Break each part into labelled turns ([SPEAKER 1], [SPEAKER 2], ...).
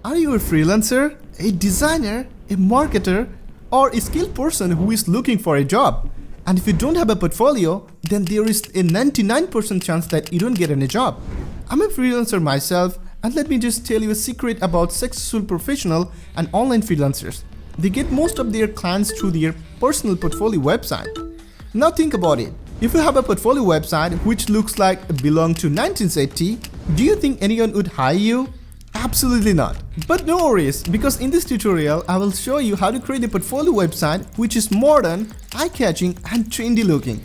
[SPEAKER 1] Are you a freelancer, a designer, a marketer, or a skilled person who is looking for a job? And if you don't have a portfolio, then there is a 99% chance that you don't get any job. I'm a freelancer myself, and let me just tell you a secret about successful professional and online freelancers. They get most of their clients through their personal portfolio website. Now think about it. If you have a portfolio website which looks like it belonged to 1980, do you think anyone would hire you? Absolutely not. But no worries, because in this tutorial I will show you how to create a portfolio website which is modern, eye-catching and trendy looking.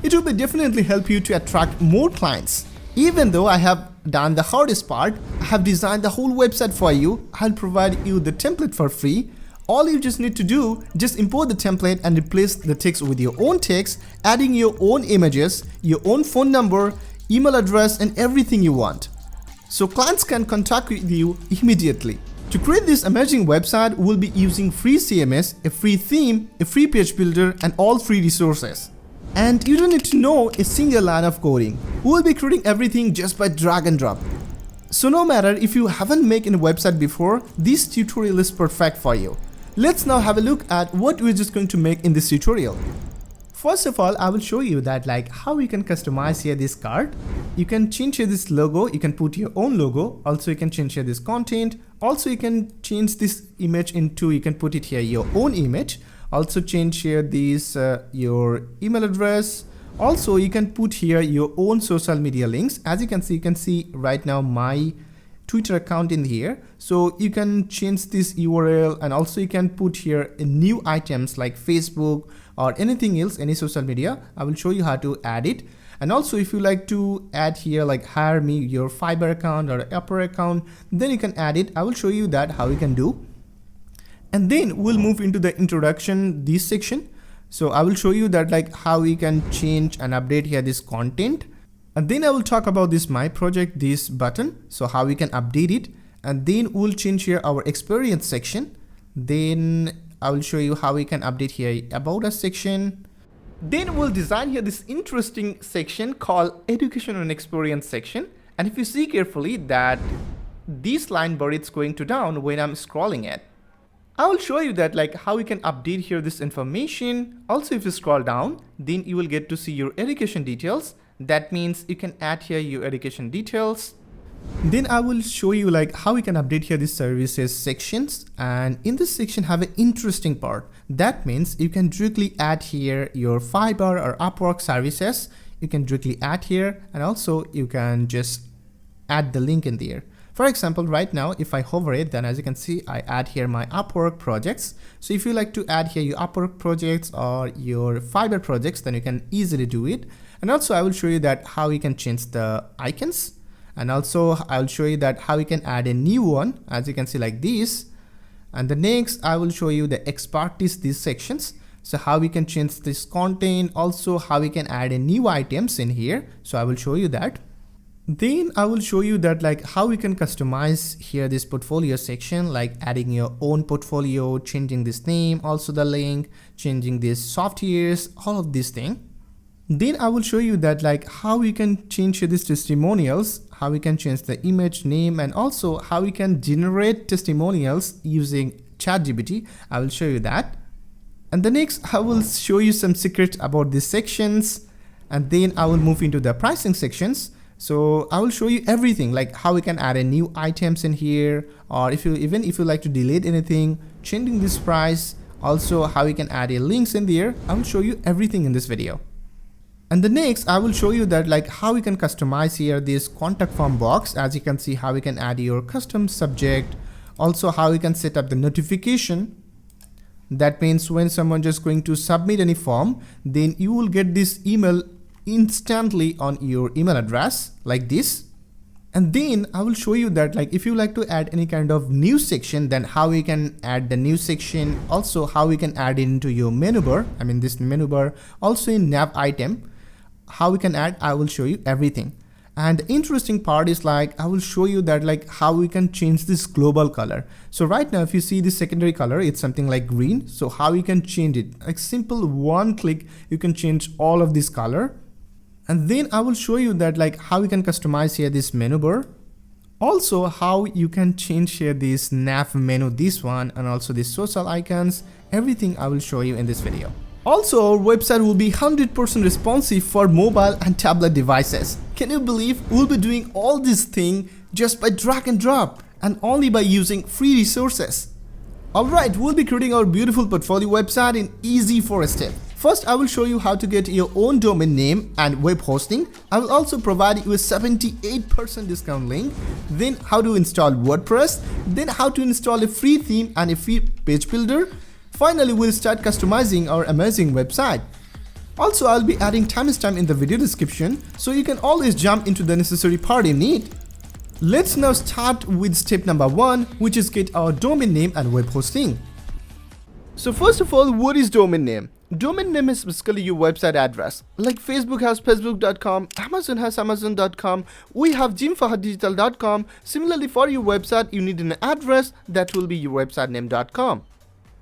[SPEAKER 1] It will definitely help you to attract more clients. Even though I have done the hardest part, I have designed the whole website for you. I'll provide you the template for free. All you just need to do, just import the template and replace the text with your own text, adding your own images, your own phone number, email address and everything you want. So clients can contact with you immediately. To create this amazing website, we'll be using free CMS, a free theme, a free page builder and all free resources. And you don't need to know a single line of coding. We'll be creating everything just by drag and drop. So no matter if you haven't made a website before, this tutorial is perfect for you. Let's now have a look at what we're just going to make in this tutorial. First of all, I will show you that how you can customize here this card. You can change here this logo, you can put your own logo. Also you can change here this content. Also you can change this image into, you can put it here your own image. Also change here this your email address. Also you can put here your own social media links. As you can see right now my Twitter account in here. So you can change this URL and also you can put here new items like Facebook or anything else, any social media. I will show you how to add it. And also if you like to add here hire me your Fiverr account or Upper account, then you can add it. I will show you that how you can do. And then we'll move into the introduction, this section. So I will show you that how we can change and update here this content. And then I will talk about this my project, this button, so how we can update it. And then we'll change here our experience section. Then I will show you how we can update here about us section. Then we'll design here this interesting section called education and experience section. And if you see carefully that this line bar is going to down when I'm scrolling it. I will show you that how we can update here this information. Also if you scroll down, then you will get to see your education details. That means you can add here your education details. Then I will show you how we can update here the services sections, and in this section have an interesting part. That means you can directly add here your Fiverr or Upwork services. You can directly add here, and also you can just add the link in there. For example, right now if I hover it, then as you can see I add here my Upwork projects. So if you like to add here your Upwork projects or your Fiverr projects, then you can easily do it. And also I will show you that how you can change the icons, and also I'll show you that how you can add a new one, as you can see like this. And the next I will show you the expertise, these sections. So how we can change this content, also how we can add a new items in here. So I will show you that. Then I will show you that how we can customize here this portfolio section, adding your own portfolio, changing this name, also the link, changing these softwares, all of these things. Then I will show you that how we can change these testimonials, how we can change the image name, and also how we can generate testimonials using ChatGPT. I will show you that. And the next I will show you some secrets about these sections, and then I will move into the pricing sections. So I will show you everything, how we can add a new items in here, or if you like to delete anything, changing this price, also how we can add a links in there. I will show you everything in this video. And the next I will show you that how we can customize here this contact form box. As you can see how we can add your custom subject, also how we can set up the notification. That means when someone just going to submit any form, then you will get this email instantly on your email address like this. And then I will show you that if you like to add any kind of new section, then how we can add the new section, also how we can add it into your menu bar, this menu bar, also in nav item, how we can add. I will show you everything. And the interesting part is I will show you that how we can change this global color. So right now if you see the secondary color, it's something like green. So how you can change it, simple one click you can change all of this color. And then I will show you that how we can customize here this menu bar. Also, how you can change here this nav menu, this one, and also these social icons. Everything I will show you in this video. Also, our website will be 100% responsive for mobile and tablet devices. Can you believe we'll be doing all this thing just by drag and drop and only by using free resources? Alright, we'll be creating our beautiful portfolio website in easy 4 steps. First, I will show you how to get your own domain name and web hosting. I will also provide you a 78% discount link. Then how to install WordPress. Then how to install a free theme and a free page builder. Finally, we'll start customizing our amazing website. Also, I'll be adding timestamp in the video description so you can always jump into the necessary part you need. Let's now start with step number 1, which is get our domain name and web hosting. So first of all, what is domain name? Domain name is basically your website address. Like Facebook has facebook.com, Amazon has amazon.com, we have jimfahaddigital.com. Similarly, for your website, you need an address that will be your website name.com.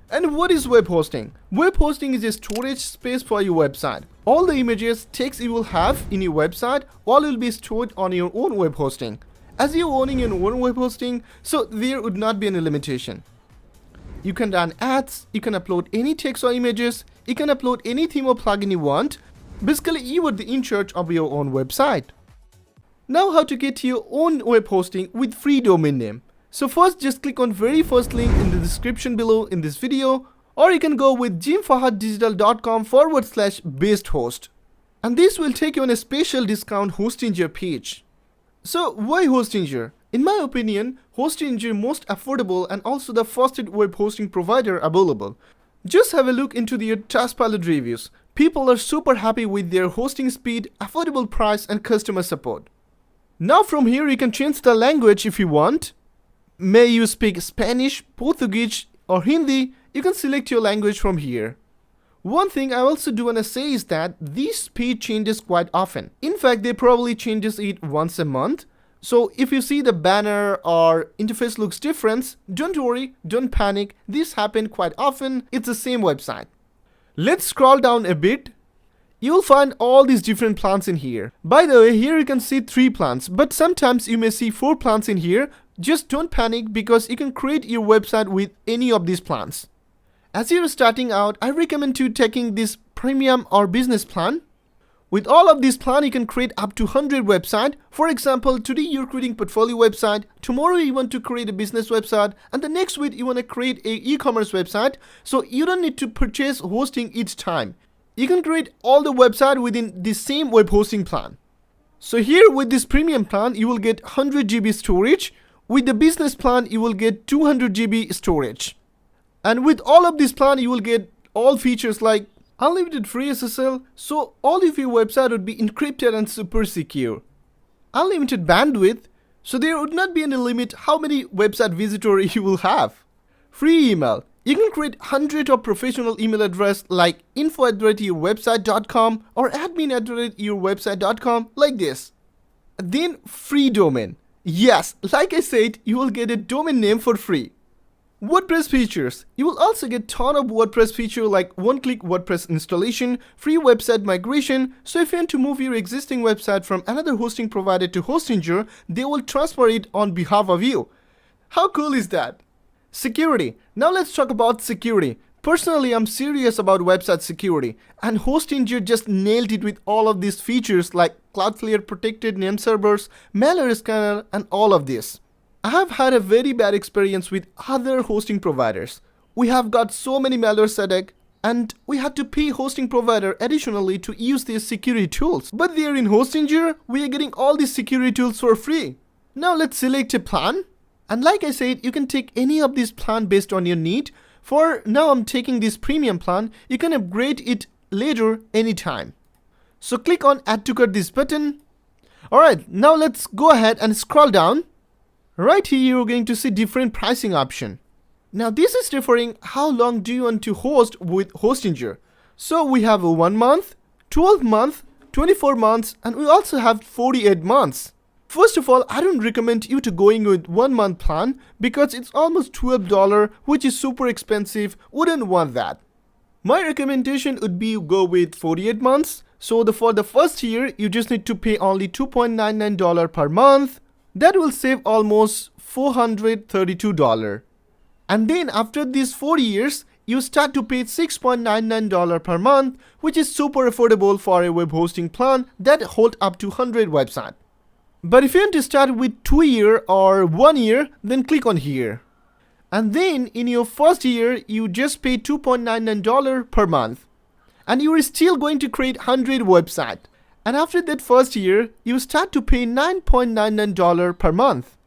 [SPEAKER 1] And what is web hosting? Web hosting is a storage space for your website. All the images, text you will have in your website, all will be stored on your own web hosting. As you're owning your own web hosting, so there would not be any limitation. You can run ads, you can upload any text or images, you can upload any theme or plugin you want. Basically, you are in charge of your own website. Now, how to get your own web hosting with free domain name. So first, just click on very first link in the description below in this video, or you can go with jimfahaddigital.com/best host. And this will take you on a special discount Hostinger page. So why Hostinger? In my opinion, Hostinger is most affordable and also the fastest web hosting provider available. Just have a look into their Trustpilot reviews. People are super happy with their hosting speed, affordable price and customer support. Now from here you can change the language if you want. May you speak Spanish, Portuguese or Hindi, you can select your language from here. One thing I also do want to say is that this speed changes quite often. In fact, they probably changes it once a month. So if you see the banner or interface looks different, don't worry, don't panic. This happens quite often. It's the same website. Let's scroll down a bit. You'll find all these different plans in here. By the way, here you can see 3 plans, but sometimes you may see 4 plans in here. Just don't panic because you can create your website with any of these plans. As you're starting out, I recommend you taking this premium or business plan. With all of these plans, you can create up to 100 websites. For example, today you're creating portfolio website, tomorrow you want to create a business website, and the next week you want to create a e-commerce website. So you don't need to purchase hosting each time. You can create all the website within the same web hosting plan. So here with this premium plan, you will get 100 GB storage. With the business plan, you will get 200 GB storage. And with all of this plan, you will get all features like unlimited free SSL, so all of your website would be encrypted and super secure. Unlimited bandwidth, so there would not be any limit how many website visitors you will have. Free email, you can create hundreds of professional email address like info@yourwebsite.com or admin@yourwebsite.com like this. Then free domain. Yes, like I said, you will get a domain name for free. WordPress features. You will also get ton of WordPress features like one-click WordPress installation, free website migration. So if you want to move your existing website from another hosting provider to Hostinger, they will transfer it on behalf of you. How cool is that? Security. Now let's talk about security. Personally, I'm serious about website security, and Hostinger just nailed it with all of these features like Cloudflare protected name servers, malware scanner, and all of this. I have had a very bad experience with other hosting providers. We have got so many malware attack and we had to pay hosting provider additionally to use their security tools. But there in Hostinger, we are getting all these security tools for free. Now let's select a plan. And like I said, you can take any of these plan based on your need. For now, I'm taking this premium plan. You can upgrade it later anytime. So click on add to cart this button. Alright, now let's go ahead and scroll down. Right here, you're going to see different pricing option. Now this is referring how long do you want to host with Hostinger. So we have a 1 month, 12 month, 24 months, and we also have 48 months. First of all, I don't recommend you to going with 1 month plan because it's almost $12, which is super expensive. Wouldn't want that. My recommendation would be go with 48 months. So for the first year, you just need to pay only $2.99 per month. That will save almost $432. And then after these 4 years, you start to pay $6.99 per month, which is super affordable for a web hosting plan that hold up to 100 websites. But if you want to start with 2 year or 1 year, then click on here. And then in your first year, you just pay $2.99 per month. And you are still going to create 100 websites. And after that first year, you start to pay $9.99 per month.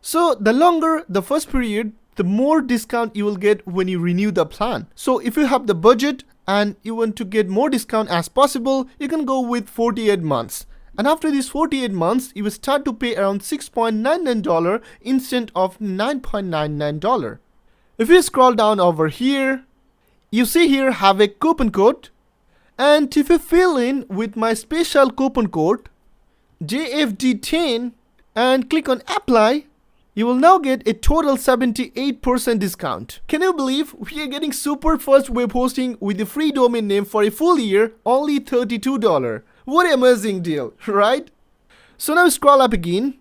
[SPEAKER 1] So the longer the first period, the more discount you will get when you renew the plan. So if you have the budget and you want to get more discount as possible, you can go with 48 months. And after these 48 months, you will start to pay around $6.99 instead of $9.99. If you scroll down over here, you see here have a coupon code. And if you fill in with my special coupon code JFD10 and click on apply, you will now get a total 78% discount. Can you believe we are getting super fast web hosting with the free domain name for a full year, only $32. What an amazing deal, right? So now scroll up again.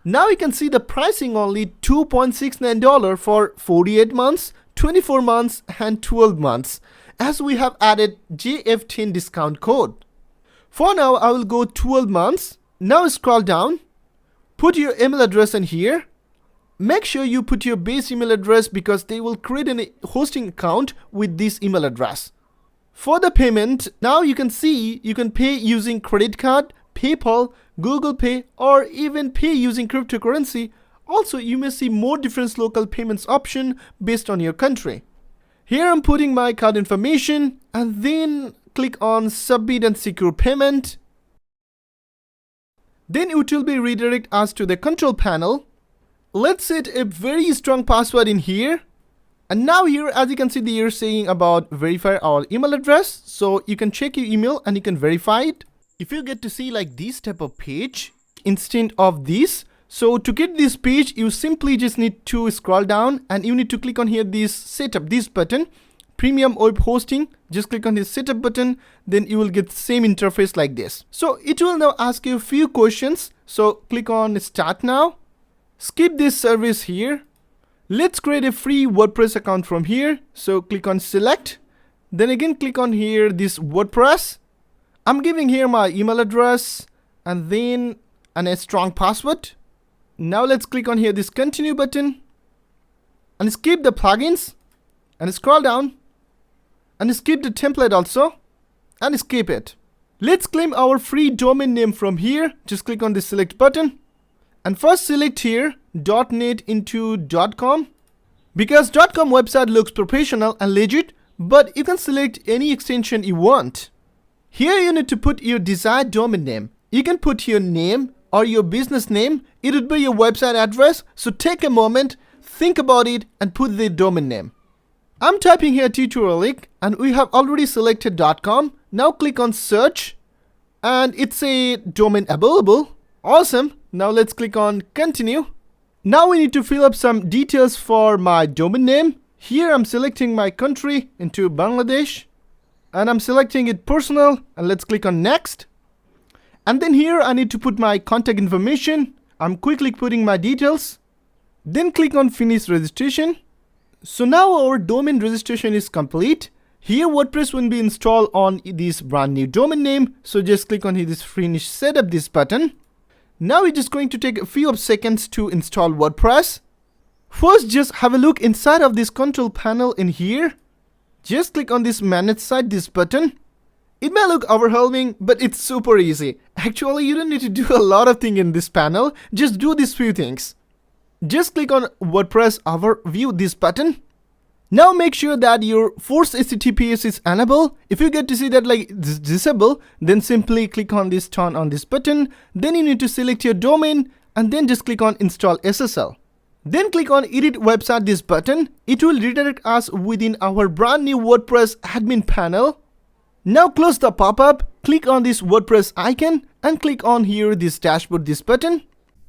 [SPEAKER 1] Now you can see the pricing only $2.69 for 48 months, 24 months and 12 months, as we have added JF10 discount code. For now, I will go 12 months. Now scroll down, put your email address in here. Make sure you put your base email address because they will create a hosting account with this email address. For the payment, now you can see you can pay using credit card, PayPal, Google Pay, or even pay using cryptocurrency. Also, you may see more different local payments option based on your country. Here I'm putting my card information and then click on submit and secure payment. Then it will be redirect us to the control panel. Let's set a very strong password in here. And now here, as you can see, they are saying about verify our email address. So you can check your email and you can verify it. If you get to see like this type of page instead of this. So to get this page, you simply just need to scroll down and you need to click on here this setup, this button, premium web hosting. Just click on this setup button. Then you will get the same interface like this. So it will now ask you a few questions. So click on start now. Skip this service here. Let's create a free WordPress account from here. So click on select. Then again click on here this WordPress. I'm giving here my email address and then a strong password. Now let's click on here this continue button and skip the plugins and scroll down and skip the template also and skip it. Let's claim our free domain name from here. Just click on the select button. And first select here .net into .com because .com website looks professional and legit, but you can select any extension you want. Here you need to put your desired domain name. You can put your name or your business name. It would be your website address. So take a moment, think about it and put the domain name. I'm typing here tutorial link and we have already selected .com. Now click on search and it's a domain available. Awesome. Now let's click on continue. Now we need to fill up some details for my domain name. Here I'm selecting my country into Bangladesh and I'm selecting it personal and let's click on next. And then here I need to put my contact information. I'm quickly putting my details. Then click on finish registration. So now our domain registration is complete. Here WordPress will be installed on this brand new domain name. So just click on this finish setup this button. Now it's just going to take a few seconds to install WordPress. First, just have a look inside of this control panel in here. Just click on this manage site, this button. It may look overwhelming, but it's super easy. Actually, you don't need to do a lot of things in this panel. Just do these few things. Just click on WordPress overview, this button. Now make sure that your force HTTPS is enabled. If you get to see that like this disable, then simply click on this turn on this button. Then you need to select your domain and then just click on install SSL. Then click on edit website this button. It will redirect us within our brand new WordPress admin panel. Now close the pop-up, click on this WordPress icon and click on here this dashboard this button.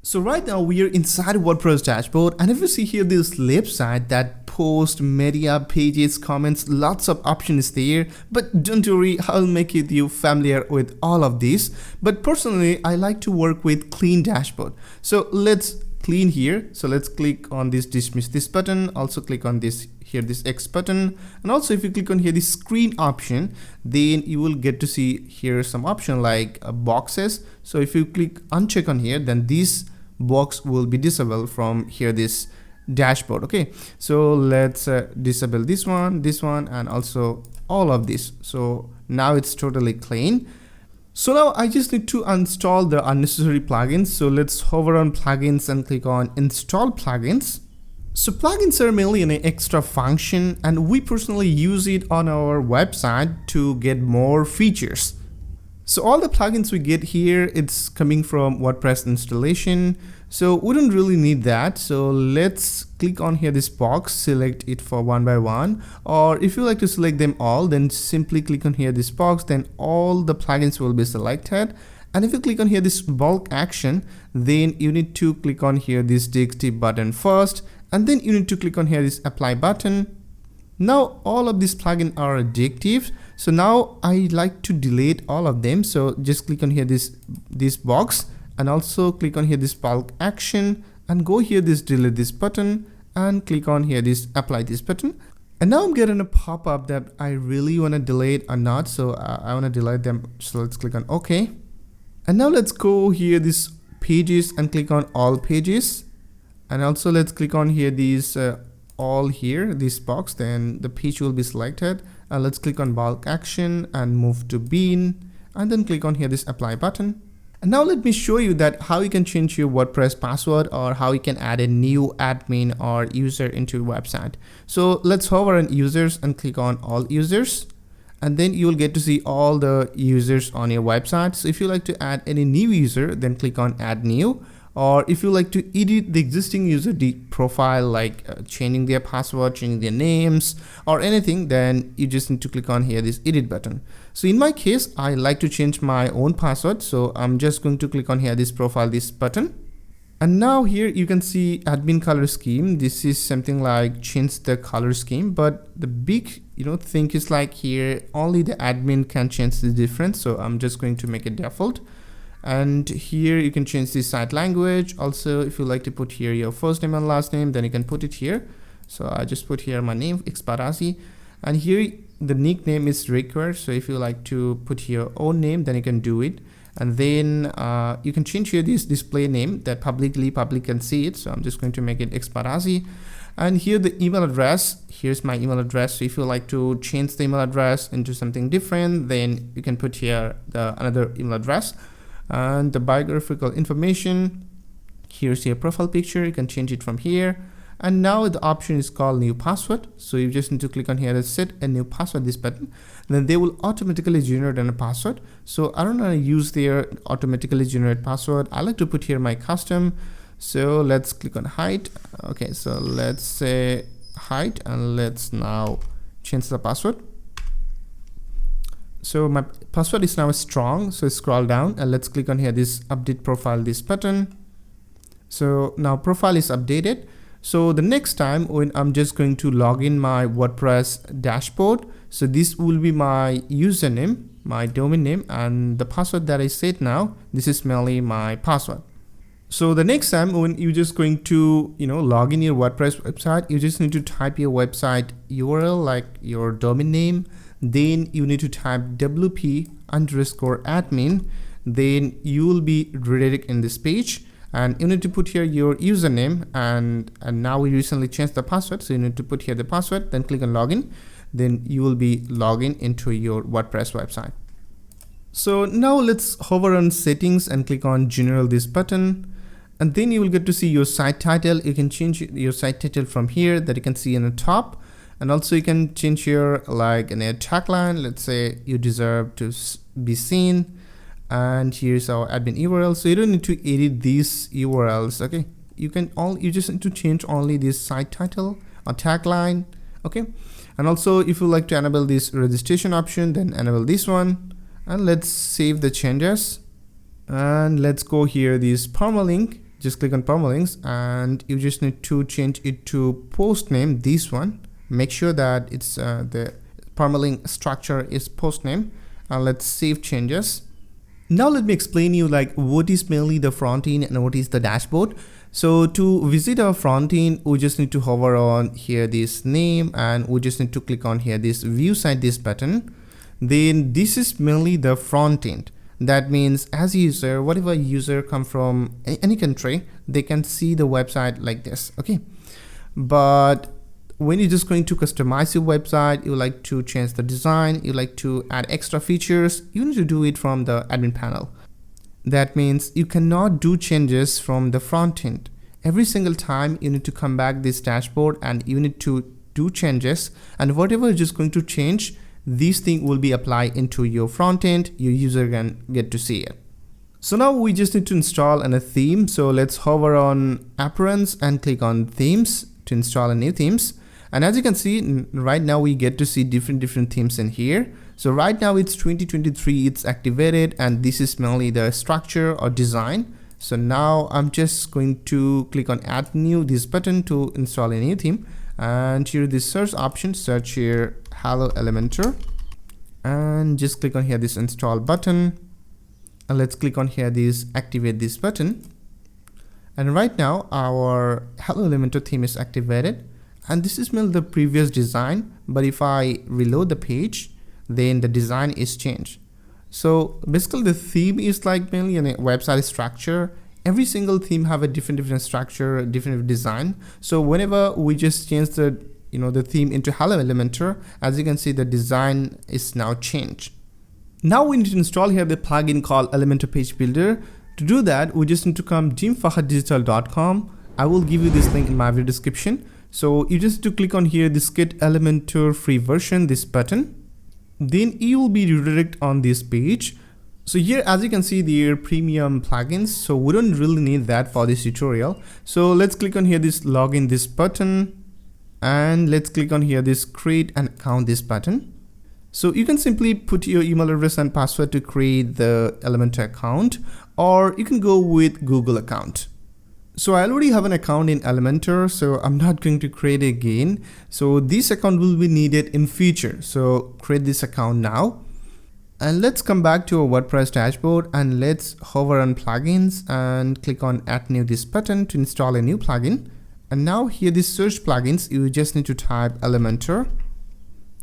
[SPEAKER 1] So right now we are inside WordPress dashboard, and if you see here this left side, that post, media, pages, comments, lots of options there, but don't worry, I'll make you familiar with all of these. But personally, I like to work with clean dashboard. So let's clean here. So let's click on this dismiss this button, also click on this here, this X button, and also if you click on here this screen option, then you will get to see here some option like boxes. So if you click uncheck on here, then this box will be disabled from here, this dashboard. Okay, so let's disable this one, and also all of this. So now it's totally clean. So now I just need to install the unnecessary plugins. So let's hover on plugins and click on install plugins. So plugins are mainly an extra function, and we personally use it on our website to get more features. So all the plugins we get here, it's coming from WordPress installation. So we don't really need that. So let's click on here this box, select it for one by one, or if you like to select them all, then simply click on here this box, then all the plugins will be selected. And if you click on here this bulk action, then you need to click on here this DXT button first, and then you need to click on here this apply button. Now all of these plugins are addictive. So now I like to delete all of them. So just click on here this box, and also click on here this bulk action, and go here this delete this button, and click on here this apply this button. And now I'm getting a pop-up that I really want to delete or not. So I want to delete them. So let's click on OK. And now let's go here this pages and click on all pages. And also let's click on here these all here, this box, then the page will be selected. Let's click on bulk action and move to bin, and then click on here this apply button. And now let me show you that how you can change your WordPress password, or how you can add a new admin or user into your website. So let's hover on users and click on all users, and then you will get to see all the users on your website. So if you like to add any new user, then click on add new. Or if you like to edit the existing user profile, like changing their password, changing their names or anything, then you just need to click on here this edit button. So in my case, I like to change my own password. So I'm just going to click on here this profile, this button. And now here you can see admin color scheme. This is something like change the color scheme, but the big thing is like here only the admin can change the difference. So I'm just going to make it default. And here you can change the site language. Also, if you like to put here your first name and last name, then you can put it here. So I just put here my name, Xparasi, and here the nickname is required. So if you like to put your own name, then you can do it. And then you can change here this display name that public can see it. So I'm just going to make it Xparasi. And here the email address, here's my email address. So if you like to change the email address into something different, then you can put here another email address. And the biographical information, here's your profile picture, you can change it from here. And now the option is called new password. So you just need to click on here and set a new password, this button, then they will automatically generate a password. So I don't want to use their automatically generate password. I like to put here my custom. So let's click on height. Okay, so let's say height, and let's now change the password. So my password is now strong. So scroll down and let's click on here this update profile, this button. So now profile is updated. So the next time when I'm just going to log in my WordPress dashboard, so this will be my username, my domain name, and the password that I set now, this is mainly my password. So the next time when you're just going to log in your WordPress website, you just need to type your website URL, like your domain name. Then you need to type wp_admin, then you will be redirected in this page, and you need to put here your username, and now we recently changed the password, so you need to put here the password, then click on login, then you will be logging into your WordPress website. So now let's hover on settings and click on general, this button, and then you will get to see your site title. You can change your site title from here, that you can see in the top. And also you can change your like a tagline. Let's say you deserve to be seen. And here's our admin URL. So you don't need to edit these URLs. Okay, you just need to change only this site title or tagline. Okay, and also if you like to enable this registration option, then enable this one. And let's save the changes. And let's go here this permalink. Just click on permalinks and you just need to change it to post name, this one. Make sure that it's the permalink structure is post name, and let's save changes. Now let me explain you like what is mainly the front end and what is the dashboard. So to visit our front end, we just need to hover on here this name, and we just need to click on here this view site, this button. Then this is mainly the front end. That means as a user, whatever user come from any country, they can see the website like this, okay? But when you're just going to customize your website, you like to change the design, you like to add extra features, you need to do it from the admin panel. That means you cannot do changes from the front end. Every single time you need to come back this dashboard and you need to do changes, and whatever is just going to change, this thing will be applied into your front end. Your user can get to see it. So now we just need to install a theme. So let's hover on appearance and click on themes to install a new themes. And as you can see, right now we get to see different themes in here. So right now it's 2023, it's activated, and this is mainly the structure or design. So now I'm just going to click on add new, this button to install a new theme. And here this search option, search here hello Elementor, and just click on here this install button, and let's click on here this activate this button. And right now our hello Elementor theme is activated, and this is mainly the previous design, but if I reload the page, then the design is changed. So basically the theme is like mainly a website structure. Every single theme have a different structure, different design. So whenever we just change the the theme into hello Elementor, as you can see the design is now changed. Now we need to install here the plugin called Elementor Page Builder. To do that, we just need to come teamfahaddigital.com. I will give you this link in my video description. So you just need to click on here this Get Elementor free version, this button. Then you will be redirected on this page. So here, as you can see, their premium plugins, so we don't really need that for this tutorial. So let's click on here this login, this button, and let's click on here this create an account, this button. So you can simply put your email address and password to create the Elementor account, or you can go with Google account. So I already have an account in Elementor, so I'm not going to create it again. So this account will be needed in future. So create this account now. And let's come back to our WordPress dashboard, and let's hover on plugins and click on add new, this button to install a new plugin. And now here this search plugins, you just need to type Elementor.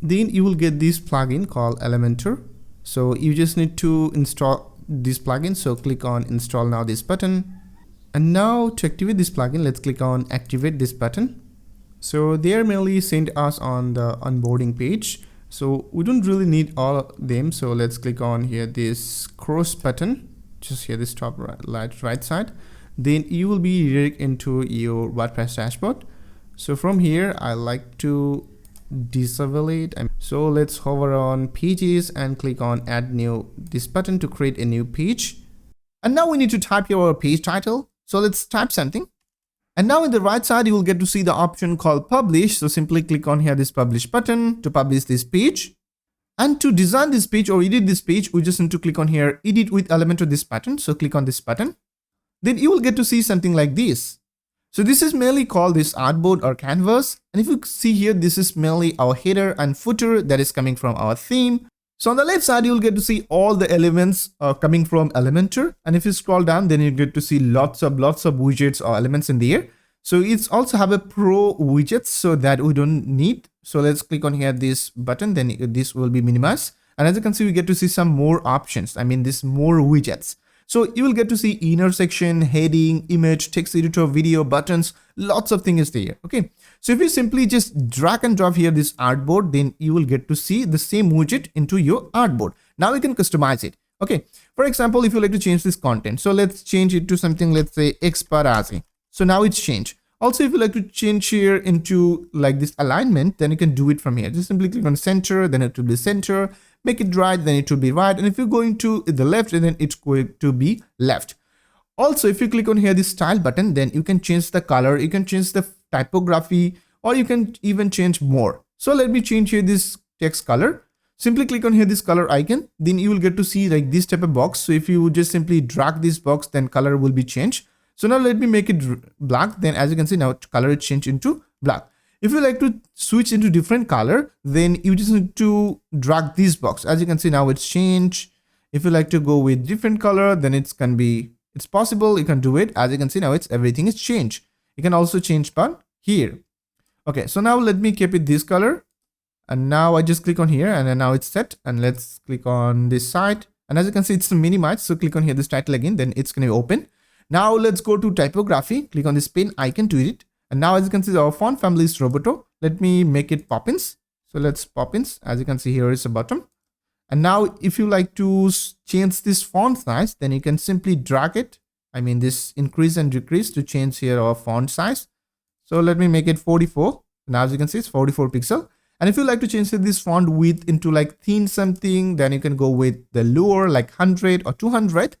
[SPEAKER 1] Then you will get this plugin called Elementor. So you just need to install this plugin. So click on install now, this button. And now to activate this plugin, let's click on activate this button. So they are mainly sent us on the onboarding page. So we don't really need all of them. So let's click on here this cross button, just here this top right side. Then you will be redirected into your WordPress dashboard. So from here, I like to disable it. So let's hover on pages and click on add new, this button to create a new page. And now we need to type your page title. So let's type something. And now in the right side, you will get to see the option called publish. So simply click on here this publish button to publish this page. And to design this page or edit this page, we just need to click on here edit with Elementor, this button. So click on this button. Then you will get to see something like this. So this is mainly called this artboard or canvas. And if you see here, this is mainly our header and footer that is coming from our theme. So on the left side, you'll get to see all the elements coming from Elementor. And if you scroll down, then you get to see lots of widgets or elements in there. So it's also have a pro widgets, so that we don't need. So let's click on here this button, then this will be minimized. And as you can see, we get to see some more options. I mean, this more widgets. So you will get to see inner section, heading, image, text editor, video, buttons, lots of things there. Okay. So if you simply just drag and drop here this artboard, then you will get to see the same widget into your artboard. Now we can customize it. Okay. For example, if you like to change this content, so let's change it to something, let's say Exparazi. So now it's changed. Also, if you like to change here into like this alignment, then you can do it from here. Just simply click on center, then it will be center. Make it right, then it will be right. And if you're going to the left, then it's going to be left. Also, if you click on here, this style button, then you can change the color, you can change the typography, or you can even change more. So let me change here this text color. Simply click on here this color icon, then you will get to see like this type of box. So if you just simply drag this box, then color will be changed. So now let me make it black. Then as you can see, now color is changed into black. If you like to switch into different color, then you just need to drag this box. As you can see, now it's changed. If you like to go with different color, then it's possible. You can do it. As you can see, now everything is changed. You can also change part here. Okay, so now let me keep it this color. And now I just click on here, and then now it's set. And let's click on this side. And as you can see, it's minimized. So click on here, this title again, then it's going to open. Now let's go to typography. Click on this pen icon to edit. And now as you can see, our font family is Roboto. Let me make it Poppins. So let's Poppins. As you can see, here is the bottom. And now if you like to change this font size, then you can simply drag it. I mean this increase and decrease to change here our font size. So let me make it 44. Now as you can see, it's 44 pixel. And if you like to change this font width into like thin something, then you can go with the lower like 100 or 200.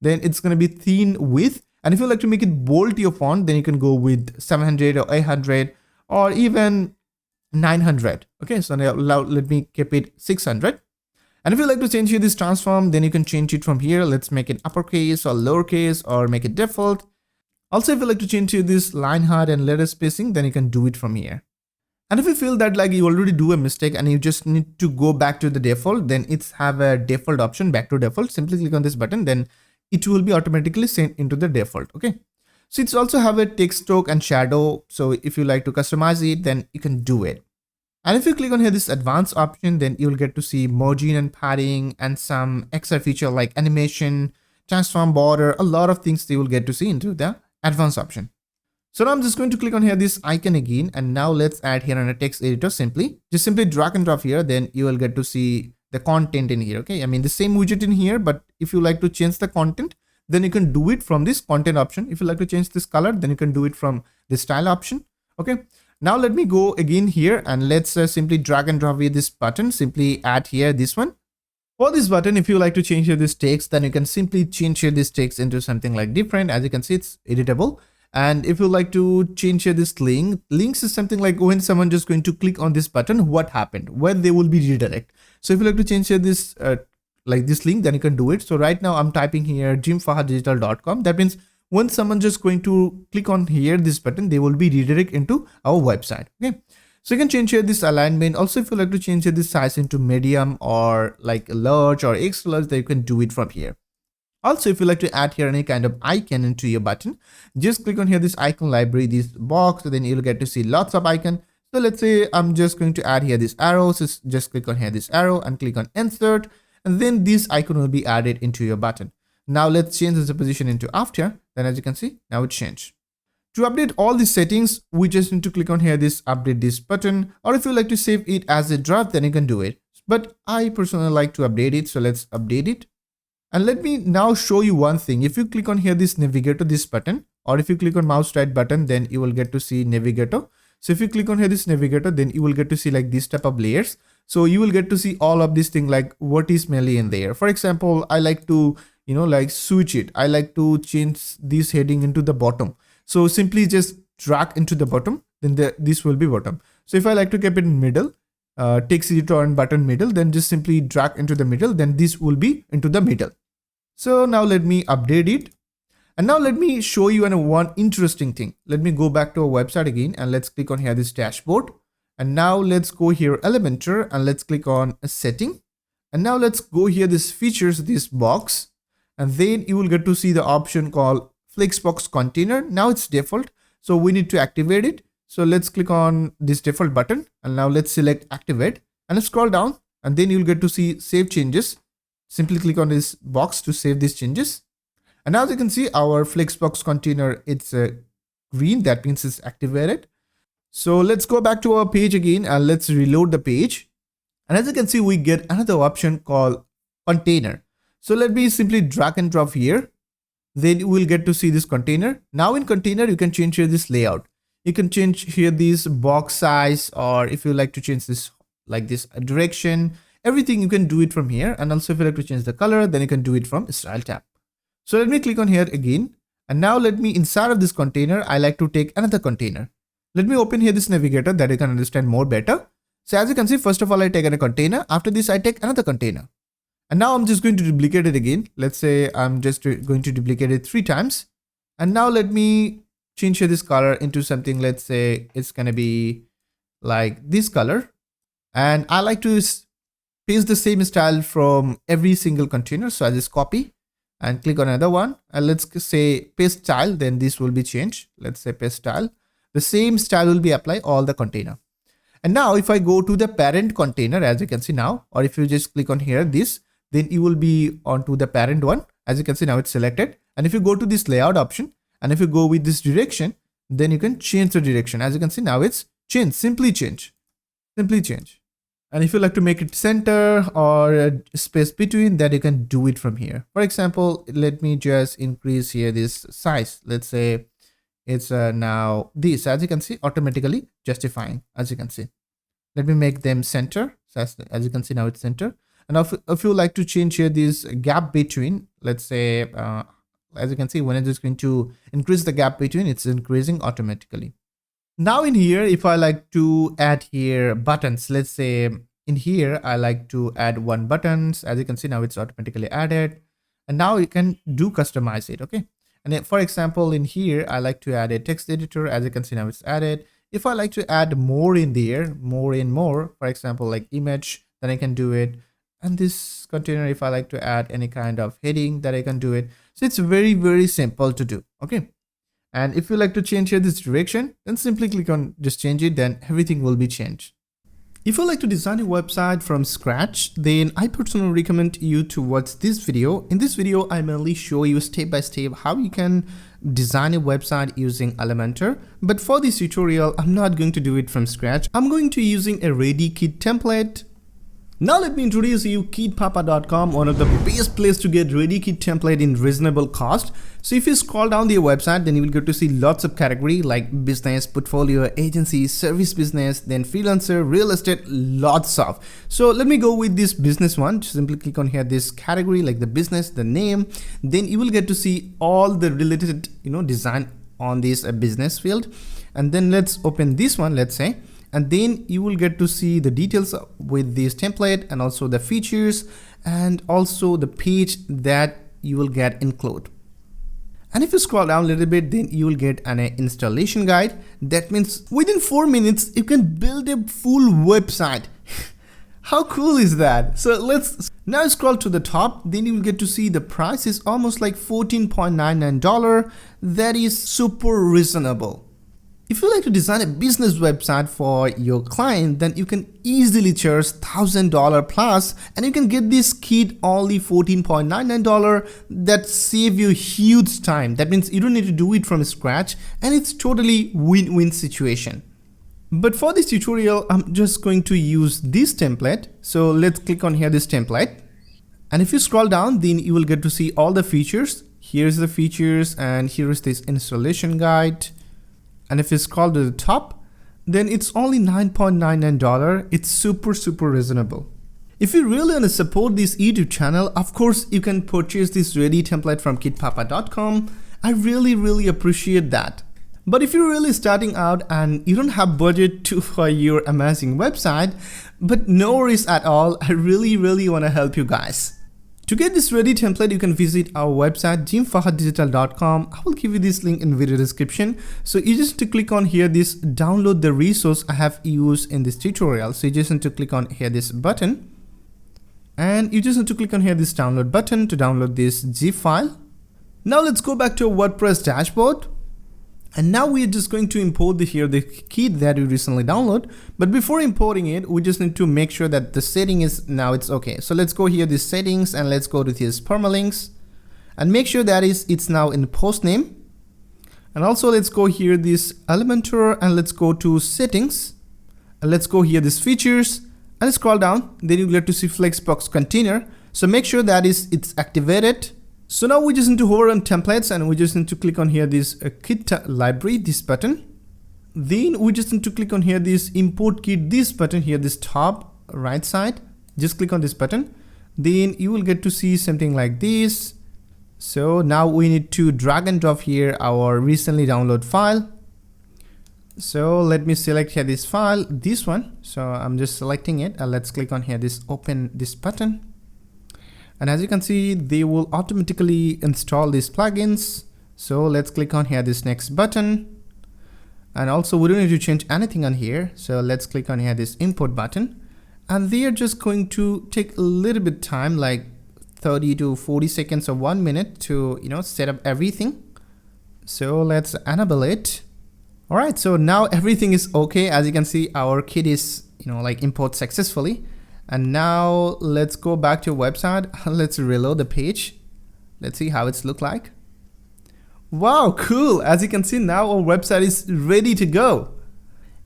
[SPEAKER 1] Then it's going to be thin width. And if you like to make it bold your font, then you can go with 700 or 800 or even 900. Okay, so now let me keep it 600. And if you like to change here this transform, then you can change it from here. Let's make it uppercase or lowercase or make it default. Also, if you like to change here this line height and letter spacing, then you can do it from here. And if you feel that like you already do a mistake and you just need to go back to the default, then it's have a default option, back to default. Simply click on this button, then it will be automatically sent into the default. Okay, so it's also have a text stroke and shadow. So if you like to customize it, then you can do it. And if you click on here this advanced option, then you'll get to see margin and padding and some extra feature like animation, transform border, a lot of things they will get to see into the advanced option. So now I'm just going to click on here this icon again, and now let's add here on a text editor. Simply drag and drop here, then you will get to see the content in here. Okay, I mean the same widget in here, but if you like to change the content, then you can do it from this content option. If you like to change this color, then you can do it from the style option. Okay, now let me go again here and let's simply drag and drop here this button. Simply add here this one. For this button, if you like to change here this text, then you can simply change here this text into something like different. As you can see, it's editable. And if you like to change here this links is something like when someone just going to click on this button, what happened, where they will be redirect. So if you like to change here this like this link, then you can do it. So right now I'm typing here jimfahaddigital.com. That means when someone just going to click on here this button, they will be redirect into our website. Okay, so you can change here this alignment. Also, if you like to change here this size into medium or like large or extra large, then you can do it from here. Also, if you like to add here any kind of icon into your button, just click on here this icon library, this box, then you'll get to see lots of icons. So let's say I'm just going to add here this arrow. So just click on here this arrow and click on insert, and then this icon will be added into your button. Now let's change the position into after. Then as you can see, now it's changed. To update all these settings, we just need to click on here this update this button, or if you like to save it as a draft, then you can do it. But I personally like to update it, so let's update it. And let me now show you one thing. If you click on here this navigator, this button, or if you click on mouse right button, then you will get to see navigator. So if you click on here this navigator, then you will get to see like this type of layers. So you will get to see all of this thing like what is mainly in there. For example, I like to, like switch it. I like to change this heading into the bottom. So simply just drag into the bottom, then this will be bottom. So if I like to keep it in middle, text editor and button middle, then just simply drag into the middle, then this will be into the middle. So now let me update it. And now let me show you one interesting thing. Let me go back to our website again and let's click on here this dashboard. And now let's go here Elementor and let's click on a setting. And now let's go here this features, this box. And then you will get to see the option called Flexbox container. Now it's default, so we need to activate it. So let's click on this default button and now let's select activate and let's scroll down, and then you'll get to see save changes. Simply click on this box to save these changes. And now as you can see, our Flexbox container, it's green. That means it's activated. So let's go back to our page again and let's reload the page. And as you can see, we get another option called container. So let me simply drag and drop here. Then you will get to see this container. Now in container, you can change here this layout. You can change here this box size, or if you like to change this like this direction, everything you can do it from here. And also if you like to change the color, then you can do it from style tab. So let me click on here again. And now let me inside of this container, I like to take another container. Let me open here this navigator that you can understand more better. So as you can see, first of all, I take a container. After this, I take another container. And now I'm just going to duplicate it again. Let's say I'm just going to duplicate it 3 times. And now let me change this color into something, let's say it's gonna be like this color. And I like to paste the same style from every single container. So I just copy and click on another one, and let's say paste style, then this will be changed. Let's say paste style. The same style will be applied all the container. And now if I go to the parent container, as you can see now, or if you just click on here, this, then you will be onto the parent one. As you can see now, it's selected. And if you go to this layout option, and if you go with this direction, then you can change the direction. As you can see now, it's changed, simply change. And if you like to make it center or space between, that you can do it from here. For example, let me just increase here this size. Let's say it's now this, as you can see, automatically justifying, as you can see. Let me make them center. So as you can see now, it's center. And if you like to change here this gap between, let's say, as you can see, when it is going to increase the gap between, it's increasing automatically. Now in here, if I like to add here buttons, let's say in here, I like to add one buttons. As you can see now, it's automatically added. And now you can do customize it, okay? And for example, in here, I like to add a text editor. As you can see now, it's added. If I like to add more in there, more, for example, like image, then I can do it. And this container, if I like to add any kind of heading, that I can do it. So it's very, very simple to do, okay? And if you like to change here this direction, then simply click on just change it, then everything will be changed. If you like to design a website from scratch, then I personally recommend you to watch this video. In this video, I mainly show you step by step how you can design a website using Elementor. But for this tutorial, I'm not going to do it from scratch. I'm going to using a ready kit template. Now let me introduce you kitpapa.com, one of the best place to get ready kit template in reasonable cost. So if you scroll down their website, then you will get to see lots of category like business, portfolio, agency, service business, then freelancer, real estate, lots of. So let me go with this business one. Just simply click on here this category like the business, the name, then you will get to see all the related design on this business field. And then let's open this one, let's say. And then you will get to see the details with this template and also the features and also the page that you will get include. And if you scroll down a little bit, then you will get an installation guide. That means within 4 minutes, you can build a full website. How cool is that? So let's now scroll to the top, then you will get to see the price is almost like $14.99. That is super reasonable. If you like to design a business website for your client, then you can easily charge $1,000 plus, and you can get this kit only $14.99. That save you huge time. That means you don't need to do it from scratch, and it's totally win-win situation. But for this tutorial, I'm just going to use this template. So let's click on here this template. And if you scroll down, then you will get to see all the features. Here's the features, and here is this installation guide. And if you scroll to the top, then it's only $9.99. It's super reasonable. If you really want to support this YouTube channel, of course, you can purchase this ready template from kitpapa.com. I really appreciate that. But if you're really starting out and you don't have budget for your amazing website, but no worries at all, I really want to help you guys. To get this ready template, you can visit our website jimfahaddigital.com. I will give you this link in video description. So you just need to click on here this download the resource I have used in this tutorial. So you just need to click on here this button, and you just need to click on here this download button to download this zip file. Now let's go back to a WordPress dashboard. And now we're just going to import the kit that we recently downloaded. But before importing it, we just need to make sure that the setting is now it's okay. So let's go here, this settings, and let's go to this permalinks and make sure that it's now in post name. And also let's go here, this Elementor, and let's go to settings, and let's go here, this features, and scroll down. Then you get to see Flexbox container. So make sure that it's activated. So now we just need to hover on templates, and we just need to click on here this kit library, this button. Then we just need to click on here this import kit, this button here, this top right side. Just click on this button. Then you will get to see something like this. So now we need to drag and drop here our recently downloaded file. So let me select here this file, this one. So I'm just selecting it, and let's click on here this open this button. And as you can see, they will automatically install these plugins. So let's click on here this next button. And also we don't need to change anything on here. So let's click on here this import button. And they are just going to take a little bit time, like 30 to 40 seconds or 1 minute to, set up everything. So let's enable it. All right, so now everything is okay. As you can see, our kit is, import successfully. And now let's go back to your website. Let's reload the page. Let's see how it's look like. Wow, cool. As you can see, now our website is ready to go.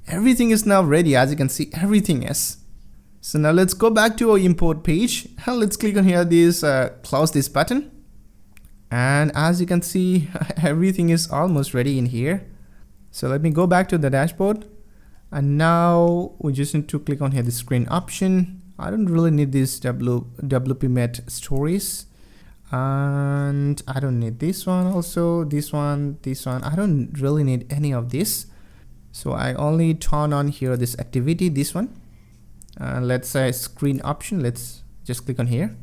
[SPEAKER 1] Everything is now ready. As you can see, everything is. So now let's go back to our import page. And let's click on here this close this button. And as you can see, everything is almost ready in here. So let me go back to the dashboard. And now we just need to click on here the screen option. I don't really need this WP-Met stories. And I don't need this one also, this one. I don't really need any of this. So I only turn on here this activity, this one. Let's say screen option. Let's just click on here.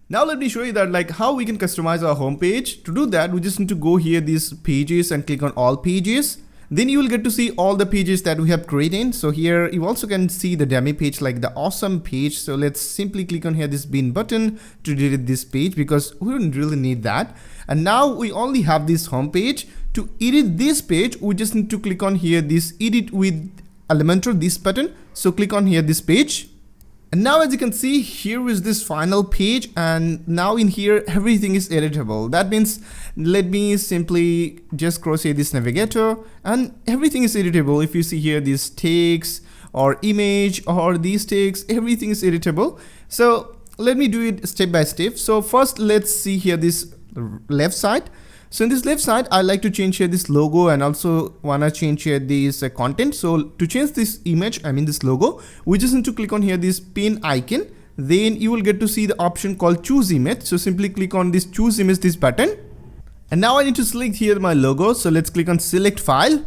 [SPEAKER 1] Now let me show you that how we can customize our home page. To do that, we just need to go here these pages and click on all pages. Then you will get to see all the pages that we have created. So here you also can see the dummy page, like the awesome page. So let's simply click on here this bin button to delete this page because we don't really need that. And now we only have this home page. To edit this page, we just need to click on here this edit with Elementor, this button. So click on here this page. And now as you can see, here is this final page, and now in here everything is editable. That means let me simply just crochet this navigator and everything is editable. If you see here these text or image or these text, everything is editable. So let me do it step by step. So first let's see here this left side. So in this left side, I like to change here this logo and also wanna change here this content. So to change this image, this logo, we just need to click on here this pin icon. Then you will get to see the option called choose image. So simply click on this choose image, this button. And now I need to select here my logo. So let's click on select file.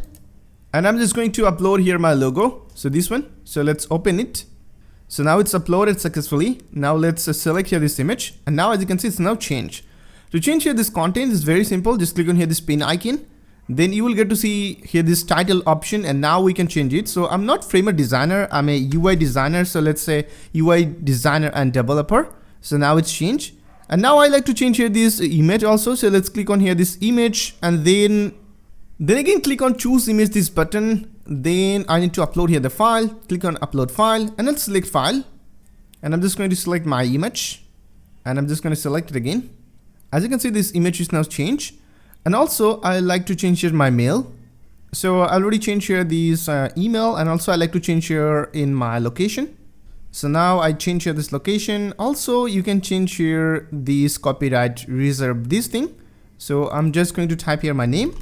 [SPEAKER 1] And I'm just going to upload here my logo. So this one. So let's open it. So now it's uploaded successfully. Now let's select here this image. And now as you can see, it's now changed. To change here this content is very simple. Just click on here this pin icon. Then you will get to see here this title option, and now we can change it. So I'm not framer designer, I'm a UI designer. So let's say UI designer and developer. So now it's changed. And now I like to change here this image also. So let's click on here this image, and then again click on choose image, this button. Then I need to upload here the file. Click on upload file and let's select file. And I'm just going to select my image, and I'm just going to select it again. As you can see, this image is now changed. And also I like to change here my mail. So I already changed here this email, and also I like to change here in my location. So now I change here this location. Also you can change here this copyright reserve, this thing. So I'm just going to type here my name.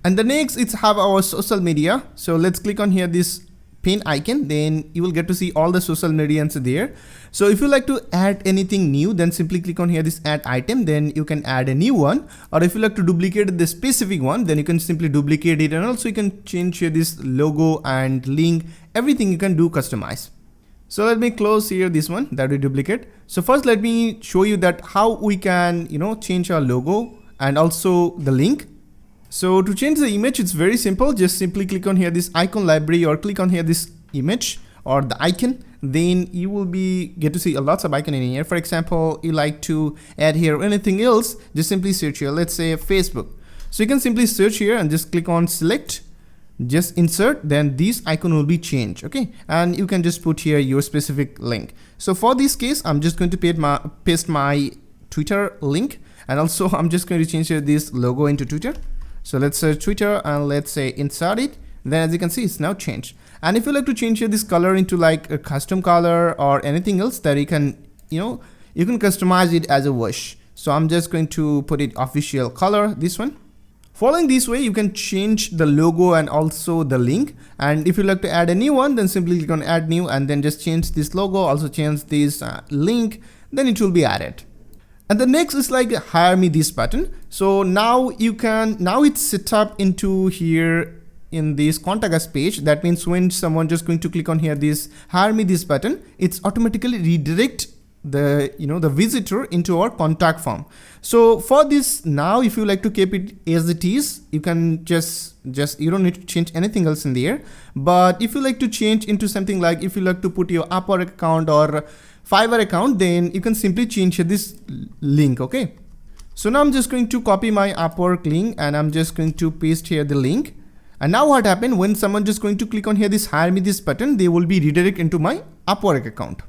[SPEAKER 1] And the next it's have our social media. So let's click on here this pin icon. Then you will get to see all the social medias there. So if you like to add anything new, then simply click on here this add item. Then you can add a new one. Or if you like to duplicate the specific one, then you can simply duplicate it. And also you can change here this logo and link, everything you can do customize. So let me close here this one that we duplicate. So first let me show you that how we can, change our logo and also the link. So to change the image, it's very simple. Just simply click on here this icon library, or click on here this image or the icon. Then you will get to see lots of icon in here. For example, you like to add here anything else, just simply search here. Let's say Facebook. So you can simply search here and just click on select, just insert, then this icon will be changed. Okay, and you can just put here your specific link. So for this case, I'm just going to paste my Twitter link, and also I'm just going to change here this logo into Twitter. So let's search Twitter and let's say insert it. Then as you can see, it's now changed. And if you like to change here this color into like a custom color or anything else, that you can, you can customize it as a wish. So I'm just going to put it official color, this one. Following this way, you can change the logo and also the link. And if you like to add a new one, then simply click on add new and then just change this logo, also change this link, then it will be added. And the next is like hire me this button. So now it's set up into here in this contact us page. That means when someone just going to click on here this hire me this button, it's automatically redirect the visitor into our contact form. So for this, now if you like to keep it as it is, you can just you don't need to change anything else in there. But if you like to change into something like, if you like to put your Upwork account or Fiverr account, then you can simply change this link. Okay, so now I'm just going to copy my Upwork link and I'm just going to paste here the link. And now what happened, when someone just going to click on here this hire me this button, they will be redirected into my Upwork account.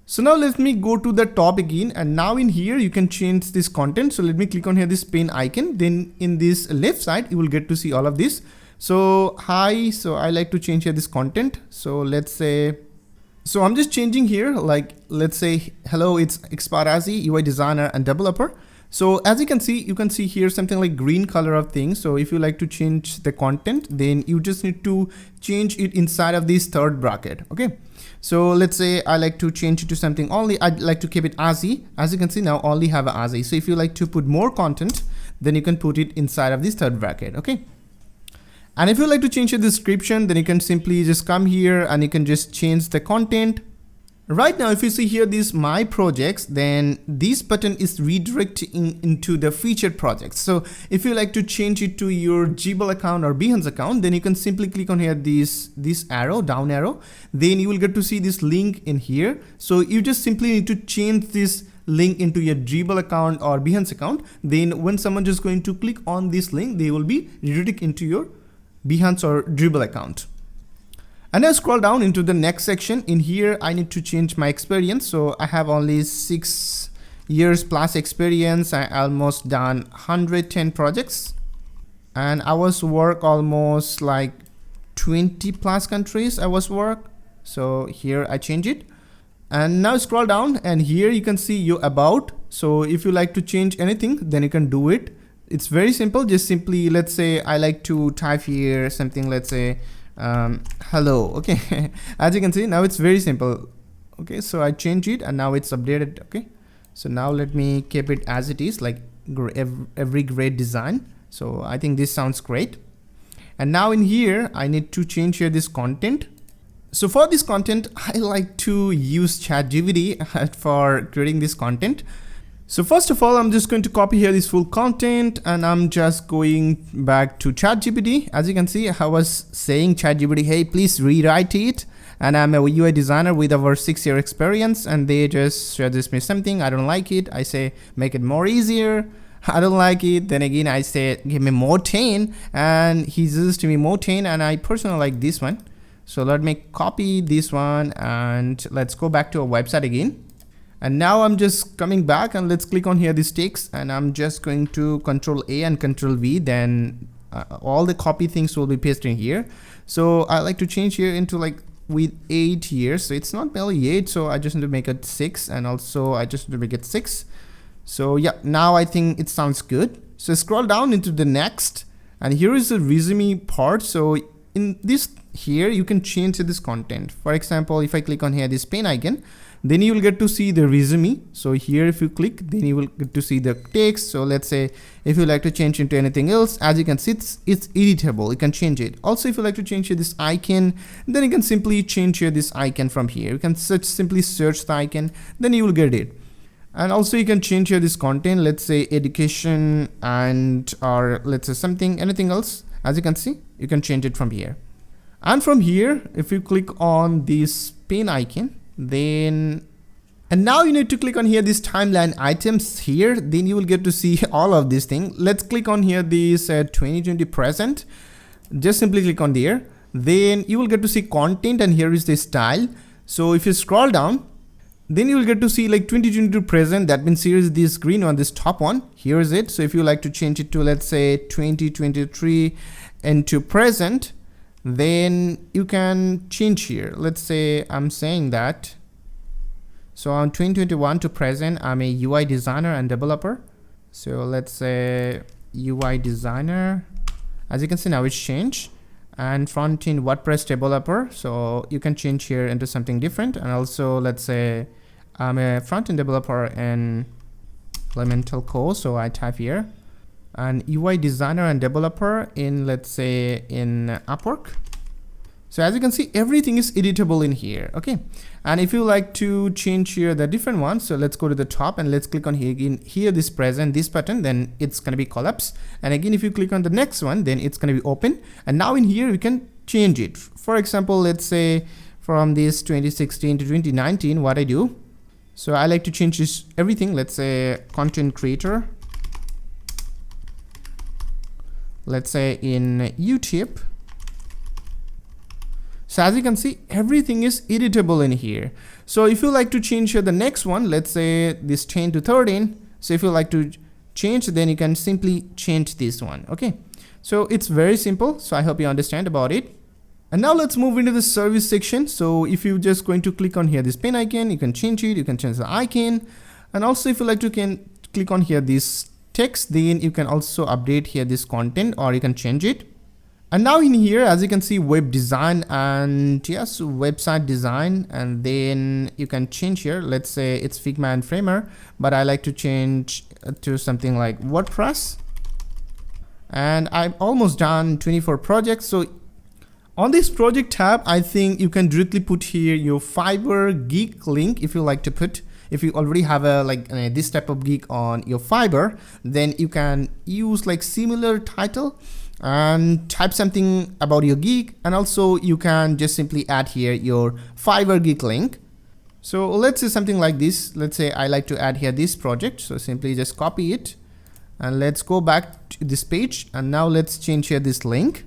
[SPEAKER 1] So now let me go to the top again, and now in here you can change this content. So let me click on here this pen icon. Then in this left side you will get to see all of this. So hi, so I like to change here this content. So let's say, so I'm just changing here, like let's say hello, it's Exparazi, UI designer and developer. So as you can see here something like green color of things. So if you like to change the content, then you just need to change it inside of this third bracket. Okay, so let's say I like to change it to something only, I'd like to keep it ASI. As you can see now only have a ASI. So if you like to put more content, then you can put it inside of this third bracket. Okay, and if you like to change the description, then you can simply just come here and you can just change the content. Right now, if you see here these my projects, then this button is redirecting into the featured projects. So if you like to change it to your Gmail account or Behance account, then you can simply click on here this arrow, down arrow. Then you will get to see this link in here. So you just simply need to change this link into your Gmail account or Behance account. Then when someone just going to click on this link, they will be redirected into your Behance or Dribble account. And I scroll down into the next section. In here, I need to change my experience. So I have only 6 years plus experience. I almost done 110 projects. And I was work almost like 20 plus countries I was work. So here I change it. And now scroll down and here you can see your about. So if you like to change anything, then you can do it. It's very simple. Just simply, let's say I like to type here something, let's say, hello. Okay, as you can see now it's very simple. Okay, so I change it and now it's updated. Okay, so now let me keep it as it is, like every great design. So I think this sounds great. And now in here I need to change here this content. So for this content I like to use ChatGPT for creating this content. So first of all, I'm just going to copy here this full content and I'm just going back to ChatGPT. As you can see, I was saying ChatGPT, hey, please rewrite it. And I'm a UI designer with over 6-year experience, and they just suggest me something. I don't like it. I say, make it more easier. I don't like it. Then again, I say, give me more 10, and he suggests me more 10, and I personally like this one. So let me copy this one and let's go back to our website again. And now I'm just coming back and let's click on here this text, and I'm just going to Control A and Control V. Then all the copy things will be pasted in here. So I like to change here into like with 8 years. So it's not barely 8. So I just need to make it 6, and also I just need to make it 6. So yeah, now I think it sounds good. So scroll down into the next, and here is the resume part. So in this here, you can change this content. For example, if I click on here this pen icon, then you will get to see the resume. So here if you click, then you will get to see the text. So let's say if you like to change into anything else, as you can see, it's editable. You can change it. Also, if you like to change here this icon, then you can simply change here this icon from here. You can simply search the icon, then you will get it. And also you can change here this content, let's say education, and or let's say something, anything else. As you can see, you can change it from here. And from here, if you click on this pen icon, then and now you need to click on here this timeline items here, then you will get to see all of these things. Let's click on here this 2020 present. Just simply click on there, then you will get to see content, and here is the style. So if you scroll down, then you will get to see like 2022 present. That means here is this green one, this top one, here is it. So if you like to change it to, let's say 2023 into present, then you can change here. Let's say I'm saying that, so on 2021 to present, I'm a UI designer and developer. So let's say UI designer. As you can see now it's changed. And front-end WordPress developer, so you can change here into something different. And also let's say I'm a front-end developer in Elementor code, so I type here, and UI designer and developer in, let's say in Upwork. So as you can see, everything is editable in here. Okay, and if you like to change here the different ones, so let's go to the top and let's click on here again, here this present, this button, then it's going to be collapse. And again, if you click on the next one, then it's going to be open. And now in here you can change it. For example, let's say from this 2016 to 2019, what I do, so I like to change this everything. Let's say content creator, let's say in YouTube. So as you can see, everything is editable in here. So if you like to change here the next one, let's say this 10 to 13. So if you like to change, then you can simply change this one. Okay, so it's very simple. So I hope you understand about it. And now let's move into the service section. So if you're just going to click on here this pen icon, you can change it, you can change the icon. And also if you like to click on here this text, then you can also update here this content, or you can change it. And now in here, as you can see, web design and yes, website design, and then you can change here. Let's say it's Figma and Framer, but I like to change to something like WordPress. And I'm almost done 24 projects. So on this project tab, I think you can directly put here your Fiverr gig link if you like to put. If you already have a this type of gig on your Fiverr, then you can use like similar title and type something about your gig, and also you can just simply add here your Fiverr gig link. So let's say something like this. Let's say I like to add here this project, so simply just copy it and let's go back to this page, and now let's change here this link.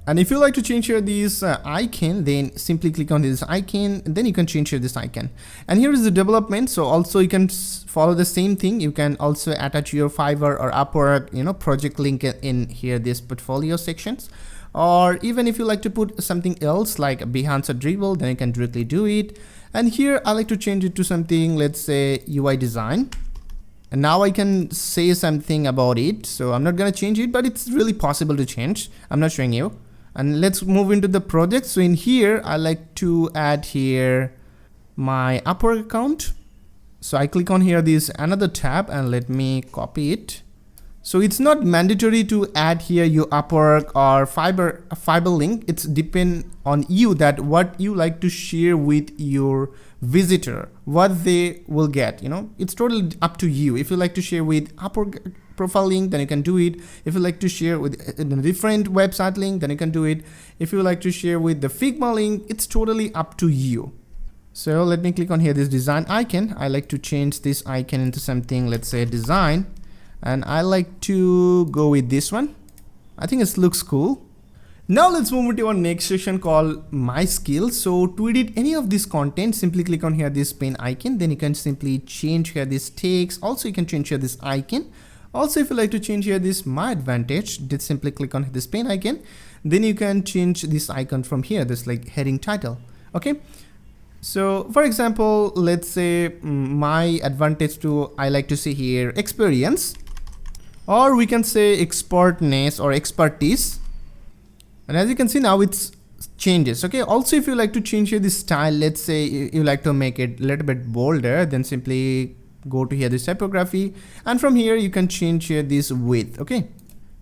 [SPEAKER 1] And if you like to change here this icon, then simply click on this icon, and then you can change here this icon. And here is the development. So also you can follow the same thing. You can also attach your Fiverr or Upwork, project link in here, this portfolio sections. Or even if you like to put something else like Behance or Dribble, then you can directly do it. And here I like to change it to something, let's say UI design. And now I can say something about it. So I'm not going to change it, but it's really possible to change. I'm not showing you. And let's move into the project. So in here, I like to add here my Upwork account. So I click on here this another tab, and let me copy it. So it's not mandatory to add here your Upwork or Fiverr link. It's depend on you, that what you like to share with your visitor, what they will get. It's totally up to you. If you like to share with Upwork profile link, then you can do it. If you like to share with a different website link, then you can do it. If you like to share with the Figma link, it's totally up to you. So let me click on here this design icon. I like to change this icon into something, let's say design, and I like to go with this one. I think it looks cool. Now let's move into our next section called My Skills. So to edit any of this content, simply click on here this pen icon. Then you can simply change here this text. Also you can change here this icon. Also, if you like to change here this My Advantage, just simply click on this pen icon. Then you can change this icon from here, this like heading title. Okay. So for example, let's say my advantage to, I like to say here experience, or we can say expertness or expertise. And as you can see now, it's changes. Okay. Also, if you like to change here this style, let's say you like to make it a little bit bolder, then simply go to here this typography, and from here you can change here this width. Okay.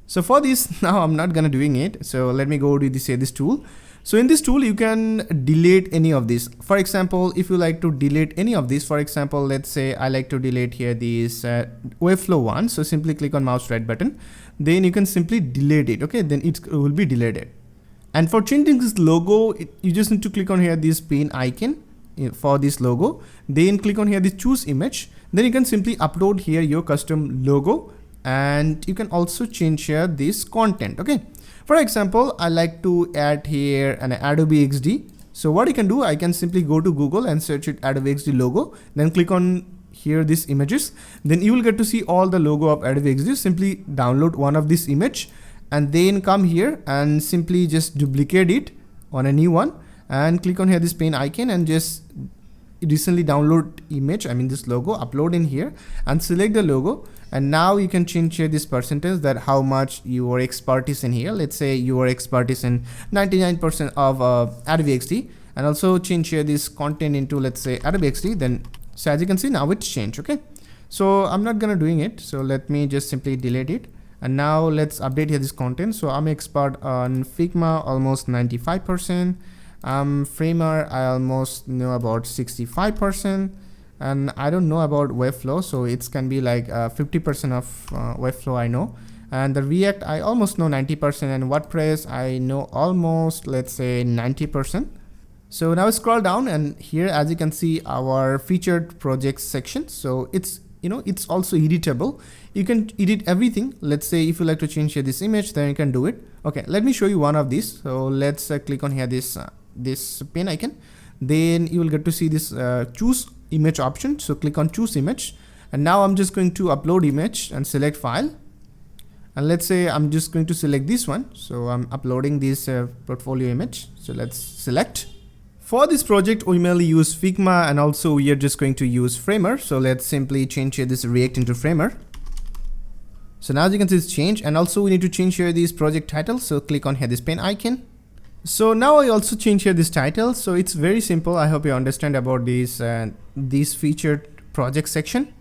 [SPEAKER 1] So for this, now I'm not gonna doing it. So let me go to this tool. So in this tool, you can delete any of this. For example, if you like to delete any of this, for example, let's say I like to delete here this Webflow one. So simply click on mouse right button, then you can simply delete it. Okay, then it will be deleted. And for changing this logo, you just need to click on here this pen icon for this logo. Then click on here the choose image. Then you can simply upload here your custom logo, and you can also change here this content. Okay. For example, I like to add here an Adobe XD. So what you can do, I can simply go to Google and search it Adobe XD logo. Then click on here this images. Then you will get to see all the logo of Adobe XD. Simply download one of this image and then come here and simply just duplicate it on a new one and click on here this pen icon and just recently download image, I mean this logo, upload in here and select the logo. And now you can change here this percentage, that how much your expertise in here. Let's say your expertise in 99% of Adobe XD, and also change here this content into, let's say, Adobe XD. Then so as you can see now it's changed. Okay, so I'm not gonna doing it, so let me just simply delete it. And now let's update here this content. So I'm expert on Figma almost 95%,
[SPEAKER 2] Framer, I almost know about 65%, and I don't know about Webflow, so it can be like 50% of Webflow I know. And the React, I almost know 90%, and WordPress, I know almost, let's say, 90%. So now scroll down, and here, as you can see, our featured projects section. So it's, it's also editable. You can edit everything. Let's say if you like to change here this image, then you can do it. Okay, let me show you one of these. So let's click on here this pen icon. Then you will get to see this choose image option. So click on choose image, and now I'm just going to upload image and select file. And let's say I'm just going to select this one. So I'm uploading this portfolio image. So let's select. For this project, we mainly use Figma, and also we are just going to use Framer. So let's simply change here this React into Framer. So now as you can see, it's changed, and also we need to change here this project title. So click on here this pen icon. So now I also change here this title. So it's very simple. I hope you understand about this featured project section.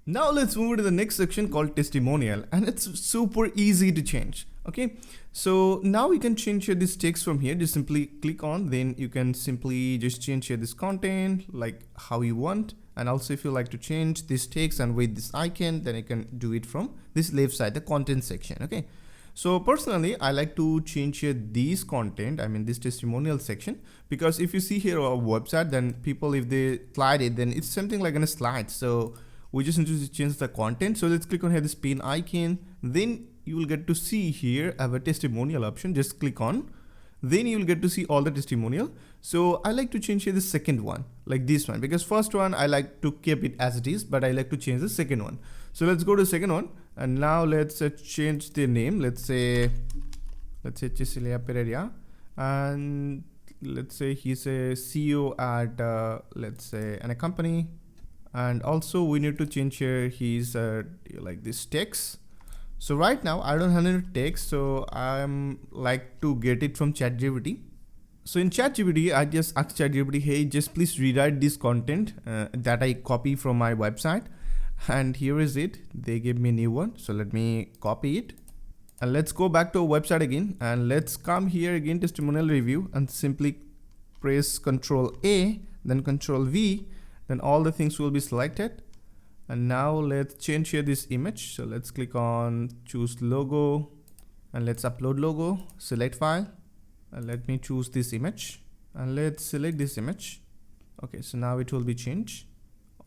[SPEAKER 2] Now let's move to the next section called testimonial, and it's super easy to change. Okay, so now we can change here this text from here. Just simply click on, then you can simply just change here this content like how you want. And also if you like to change this text and with this icon, then you can do it from this left side, the content section. Okay, so personally I like to change here this content, I mean this testimonial section, because if you see here our website, then people, if they slide it, then it's something like in a slide. So we just need to change the content. So let's click on here this pen icon. Then you will get to see here have a testimonial option. Just click on, then you will get to see all the testimonial. So I like to change here the second one, like this one, because first one I like to keep it as it is, but I like to change the second one. So let's go to the second one, and now let's change the name. Let's say Cecilia Pereira, and let's say he's a CEO at let's say in a company. And also we need to change here his like this text. So right now I don't have any text, so I'm like to get it from ChatGPT. So in ChatGPT, I just ask ChatGPT, hey, just please rewrite this content that I copy from my website. And here is it. They gave me a new one. So let me copy it. And let's go back to our website again. And let's come here again, testimonial review, and simply press Ctrl A, then Ctrl V. Then all the things will be selected. And now let's change here this image. So let's click on choose logo, and let's upload logo, select file, and let me choose this image, and let's select this image. Okay, so now it will be changed.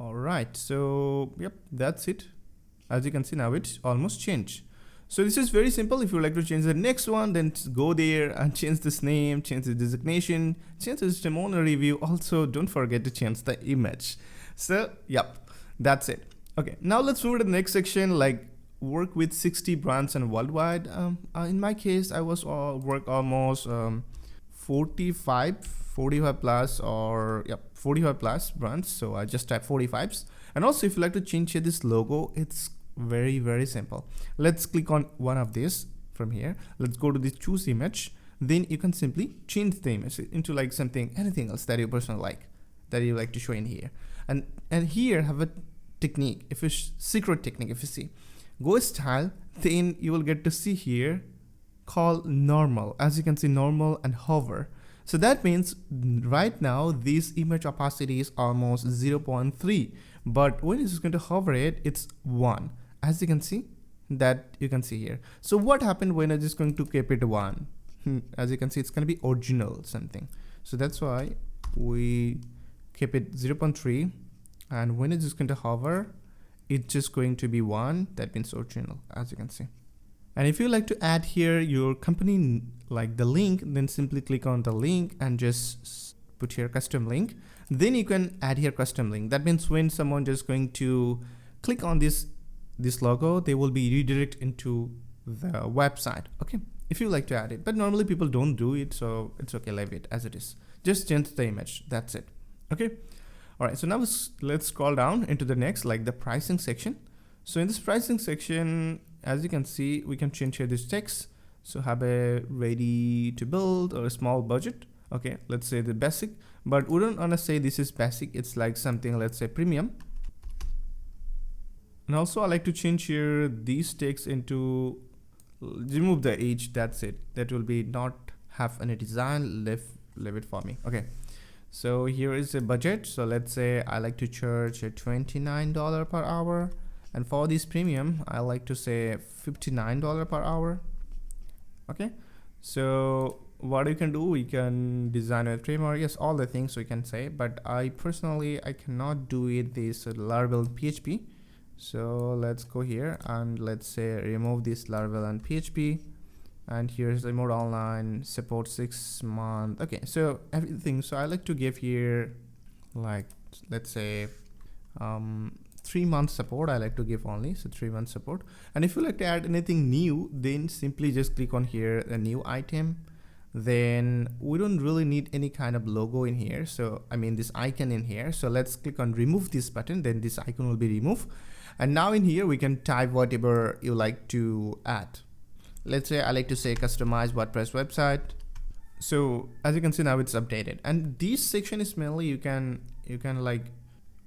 [SPEAKER 2] All right, so yep, that's it. As you can see, now it's almost changed. So this is very simple. If you like to change the next one, then go there and change this name, change the designation, change the testimonial review. Also, don't forget to change the image. So, yep, that's it. Okay, now let's move to the next section, like work with 60 brands and worldwide. In my case, I was work almost 45 plus, or yep, 45 plus brands. So I just type 45s. And also, if you like to change here this logo, it's very simple. Let's click on one of these from here. Let's go to the choose image. Then you can simply change the image into like anything else that you personally like, that you like to show in here. And here have a technique, if it's secret technique. If you see, go style, then you will get to see here called normal. As you can see, normal and hover. So that means right now this image opacity is almost 0.3, but when it's going to hover it, it's 1. As you can see, that you can see here. So what happened when I'm just going to keep it 1? As you can see, it's going to be original something. So that's why we keep it 0.3, and when it's just going to hover, it's just going to be 1. That means original, as you can see. And if you like to add here your company, like the link, then simply click on the link and just put here custom link. Then you can add here custom link. That means when someone just going to click on this logo, they will be redirect into the website. Okay, if you like to add it, but normally people don't do it, so it's okay, leave it as it is. Just change the image, that's it. Okay, all right, so now let's scroll down into the next, like the pricing section. So in this pricing section, as you can see, we can change here this text. So have a ready to build or a small budget. Okay, let's say the basic, but we don't want to say this is basic. It's like something, let's say premium. And also I like to change here these text into, remove the age, that's it. That will be not have any design, left leave it for me. Okay, so here is a budget. So let's say I like to charge $29 per hour, and for this premium I like to say $59 per hour. Okay, so what you can do, we can design a framework, yes, all the things we can say, but I personally I cannot do it this Laravel PHP. So let's go here and let's say remove this Laravel and PHP, and here's the mode online support 6 months. Okay, so everything, so I like to give here like let's say 3 months support. I like to give only, so 3 months support. And if you like to add anything new, then simply just click on here a new item. Then we don't really need any kind of logo in here, so I mean this icon in here. So let's click on remove this button, then this icon will be removed. And now in here we can type whatever you like to add. Let's say I like to say customize WordPress website. So as you can see now it's updated, and this section is mainly you can like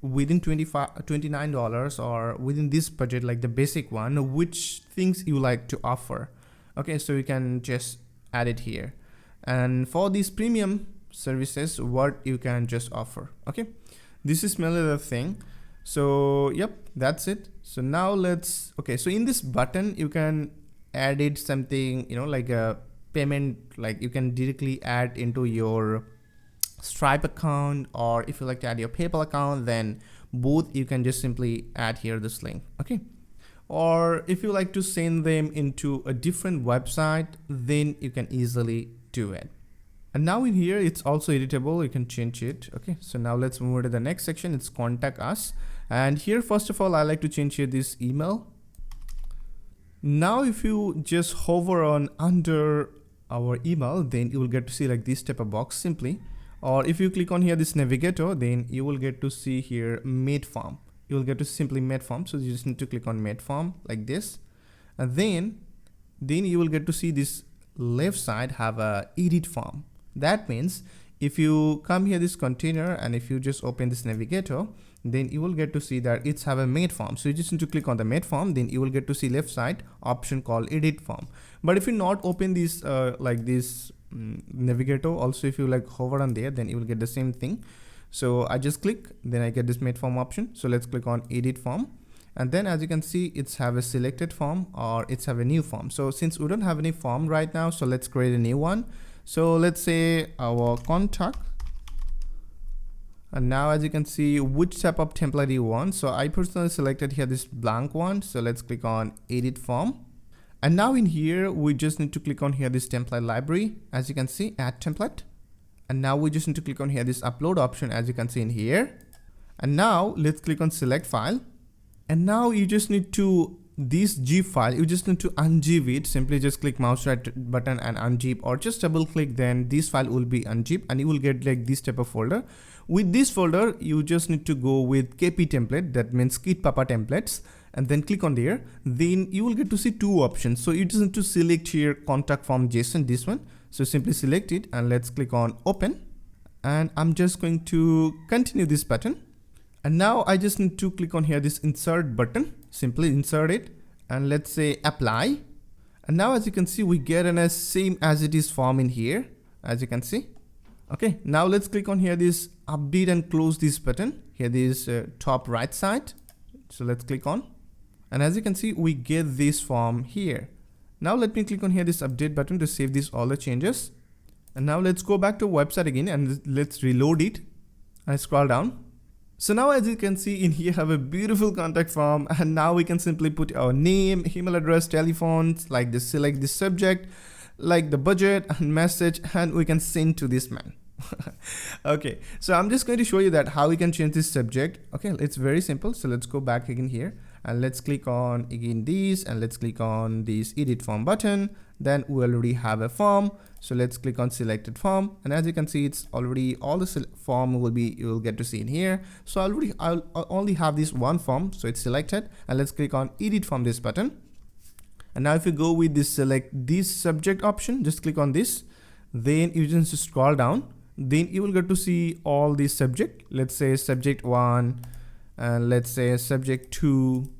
[SPEAKER 2] within $29 or within this budget, like the basic one, which things you like to offer. Okay, so you can just add it here. And for these premium services, what you can just offer. Okay, this is mainly the thing. So yep, that's it. So now let's, okay, so in this button you can add it something, you know, like a payment, like you can directly add into your Stripe account, or if you like to add your PayPal account, then both you can just simply add here this link. Okay, or if you like to send them into a different website, then you can easily do it. And now in here it's also editable, you can change it. Okay, so now let's move to the next section, it's contact us. And here first of all I like to change here this email. Now if you just hover on under our email, then you will get to see like this type of box simply. Or if you click on here this navigator, then you will get to see here made form. You will get to simply made form. So you just need to click on made form like this, and then you will get to see this left side have a edit form. That means if you come here this container and if you just open this navigator, then you will get to see that it's have a made form. So you just need to click on the made form, then you will get to see left side option called edit form. But if you not open this like this navigator, also if you like hover on there, then you will get the same thing. So I just click, then I get this made form option. So let's click on edit form, and then as you can see it's have a selected form or it's have a new form. So since we don't have any form right now, so let's create a new one. So let's say our contact, and now as you can see which type of template you want. So I personally selected here this blank one. So let's click on edit form, and now in here we just need to click on here this template library, as you can see add template. And now we just need to click on here this upload option, as you can see in here. And now let's click on select file, and now you just need to this zip file, you just need to unzip it. Simply just click mouse right button and unzip, or just double click, then this file will be unzipped and you will get like this type of folder. With this folder you just need to go with KP template, that means Kit Papa templates, and then click on there. Then you will get to see two options. So you just need to select here contact form JSON, this one. So simply select it and let's click on open, and I'm just going to continue this button. And now I just need to click on here this insert button, simply insert it, and let's say apply. And now as you can see we get a same as it is form in here, as you can see. Okay, now let's click on here this update and close this button here, this top right side. So let's click on, and as you can see we get this form here. Now let me click on here this update button to save this all the changes. And now let's go back to website again and let's reload it and scroll down. So now as you can see in here have a beautiful contact form, and now we can simply put our name, email address, telephones, like this, select the subject, like the budget and message, and we can send to this man. Okay, so I'm just going to show you that how we can change this subject. Okay, it's very simple. So let's go back again here and let's click on again this, and let's click on this edit form button. Then we already have a form. So let's click on selected form, and as you can see it's already all the form will be, you will get to see in here. So I'll only have this one form, so it's selected, and let's click on edit form this button. And now if you go with this select this subject option, just click on this, then you just scroll down, then you will get to see all the subject. Let's say subject 1, and let's say subject 2,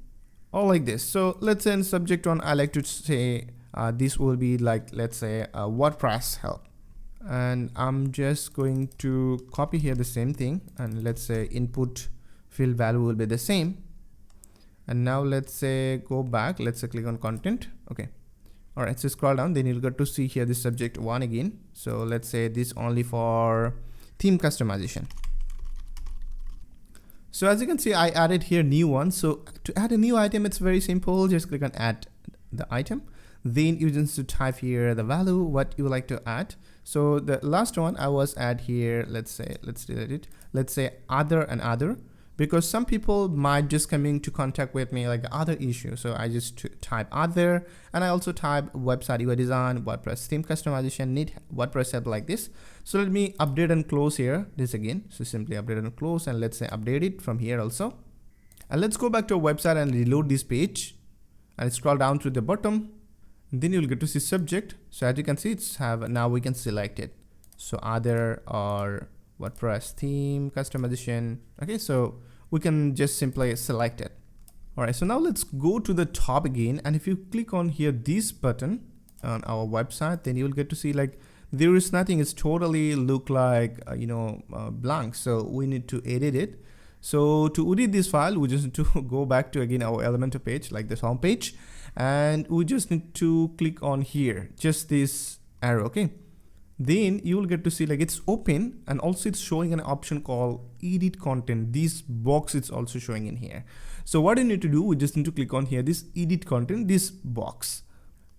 [SPEAKER 2] all like this. So let's say in subject 1 I like to say this will be like, let's say WordPress help. and I'm just going to copy here the same thing, and let's say input field value will be the same. And now let's say go back, let's say click on content. Okay, all right, so scroll down, then you'll get to see here this subject 1 again. So let's say this only for theme customization. So as you can see, I added here new one. So to add a new item, it's very simple. Just click on add the item. Then you just to type here the value, what you would like to add. So the last one I was add here, let's say, let's delete it. Let's say other and other, because some people might just coming to contact with me like other issue. So I just type other, and I also type website UI design, WordPress theme customization, need WordPress help like this. So let me update and close here this again. So simply update and close, and let's say update it from here also. And let's go back to our website and reload this page and scroll down to the bottom. And then you'll get to see subject. So as you can see, it's have, now we can select it. So other or WordPress theme customization. Okay, so we can just simply select it. All right, so now let's go to the top again, and if you click on here this button on our website, then you'll get to see like there is nothing. It's totally look like blank. So we need to edit it. So to edit this file, we just need to go back to again our Elementor page, like this home page, and we just need to click on here, just this arrow. Okay, then you will get to see like it's open, and also it's showing an option called edit content. This box is also showing in here. So what you need to do, we just need to click on here this edit content, this box.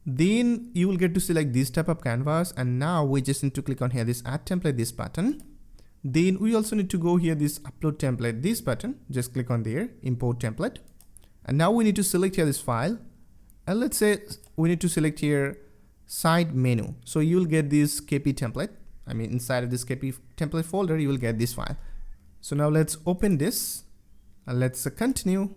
[SPEAKER 2] Then you will get to see like this type of canvas, and now we just need to click on here this add template, this button. Then we also need to go here this upload template, this button, just click on there, import template. And now we need to select here this file, and let's say we need to select here side menu. So you'll get this KP template. I mean, inside of this KP template folder, you will get this file. So now let's open this, and let's continue.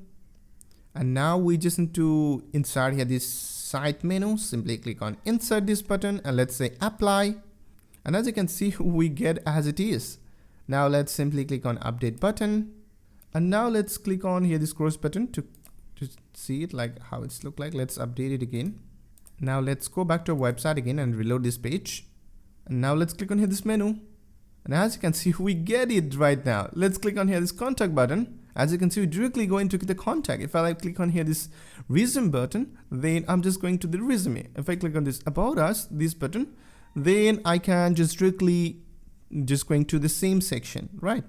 [SPEAKER 2] And now we just need to insert here this side menu. Simply click on insert this button, and let's say apply. And as you can see, we get as it is. Now let's simply click on update button. And now let's click on here this cross button to see it like how it's look like. Let's update it again. Now let's go back to our website again and reload this page. And now let's click on here this menu. And as you can see, we get it right now. Let's click on here this contact button. As you can see, we directly go into the contact. If I like click on here this resume button, then I'm just going to the resume. If I click on this about us, this button, then I can just directly just going to the same section, right?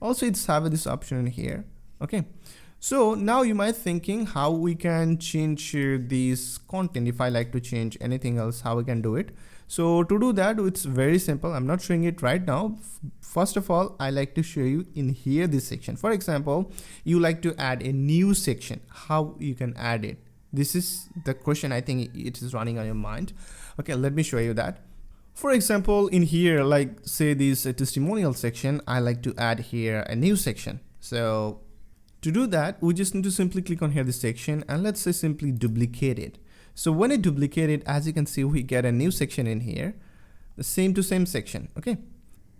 [SPEAKER 2] Also, it's have this option in here. Okay. So now you might thinking how we can change this content. If I like to change anything else, how we can do it. So to do that, it's very simple. I'm not showing it right now. First of all, I like to show you in here this section. For example, you like to add a new section, how you can add it. This is the question I think it is running on your mind. Okay, let me show you that. For example, in here, like say this testimonial section, I like to add here a new section. So to do that, we just need to simply click on here this section, and let's say simply duplicate it. So when I duplicate it, as you can see, we get a new section in here, the same to same section. Okay.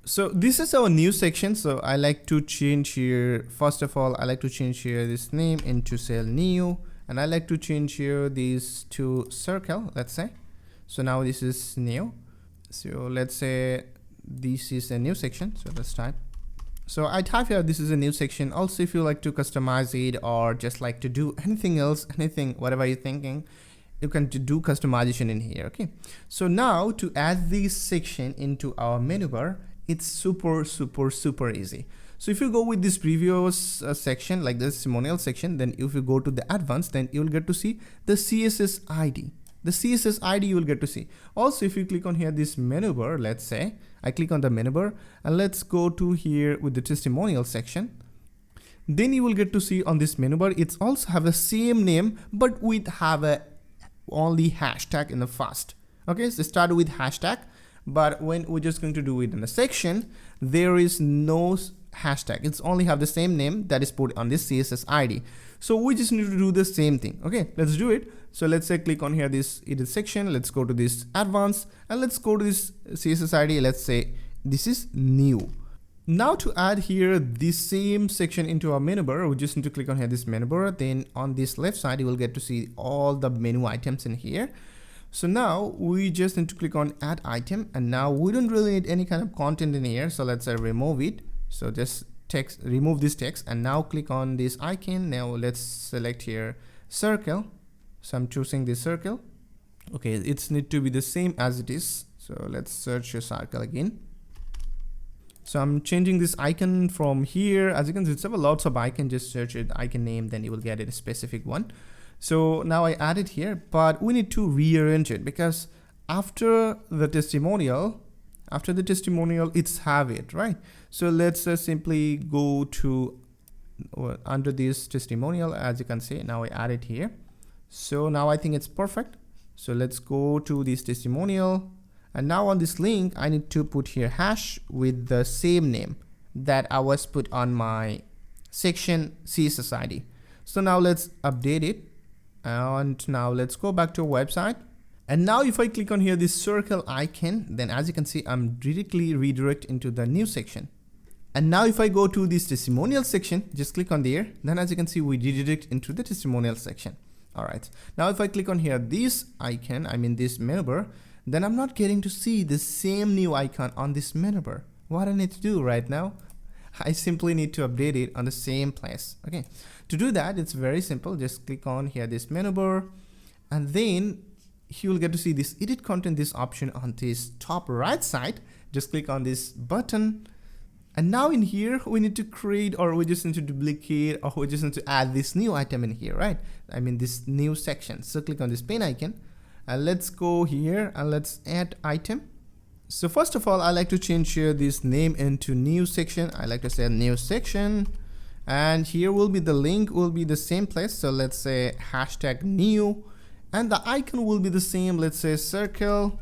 [SPEAKER 2] So this is our new section. So I like to change here. First of all, I like to change here this name into cell new, and I like to change here these to circle, let's say. So now this is new. So let's say this is a new section. So let's type. So I type here, this is a new section. Also, if you like to customize it or just like to do anything else, anything, whatever you're thinking, you can do customization in here. Okay. So now to add this section into our menu bar, it's super easy. So if you go with this previous section, like the testimonial section, then if you go to the advanced, then you'll get to see the CSS ID. The CSS ID you will get to see. Also, if you click on here this menu bar, let's say I click on the menu bar, and let's go to here with the testimonial section. Then you will get to see on this menu bar, it's also have the same name, but we have a only hashtag in the first. Okay, so start with hashtag, but when we're just going to do it in a section, there is no hashtag. It's only have the same name that is put on this CSS ID. So we just need to do the same thing. Okay, let's do it. So let's say click on here this edit section. Let's go to this advanced, and let's go to this CSS ID. Let's say this is new. Now to add here this same section into our menu bar, we just need to click on here this menu bar. Then on this left side, you will get to see all the menu items in here. So now we just need to click on add item, and now we don't really need any kind of content in here. So let's remove it. So just text, remove this text, and now click on this icon. Now let's select here circle. So I'm choosing this circle. Okay, it's need to be the same as it is. So let's search your circle again. So I'm changing this icon from here. As you can see, it's have lots of icons. Just search it icon name, then you will get it a specific one. So now I add it here, but we need to rearrange it because after the testimonial, it's have it, right? So let's simply go to under this testimonial. As you can see, now I add it here. So now I think it's perfect. So let's go to this testimonial, and now on this link, I need to put here hash with the same name that I was put on my section CSS ID. So now let's update it. And now let's go back to our website. And now if I click on here this circle icon, then as you can see, I'm directly redirect into the new section. And now if I go to this testimonial section, just click on there, then as you can see, we redirect into the testimonial section. All right, now if I click on here this icon, I mean this menu bar, then I'm not getting to see the same new icon on this menu bar. What I need to do right now, I simply need to update it on the same place. Okay, to do that, it's very simple. Just click on here this menu bar, and then you will get to see this edit content, this option on this top right side. Just click on this button, and now in here we need to create, or we just need to duplicate, or we just need to add this new item in here, right? I mean this new section. So click on this pen icon, and let's go here and let's add item. So first of all, I like to change here this name into new section. I like to say new section, and here will be the link will be the same place. So let's say hashtag new, and the icon will be the same. Let's say circle,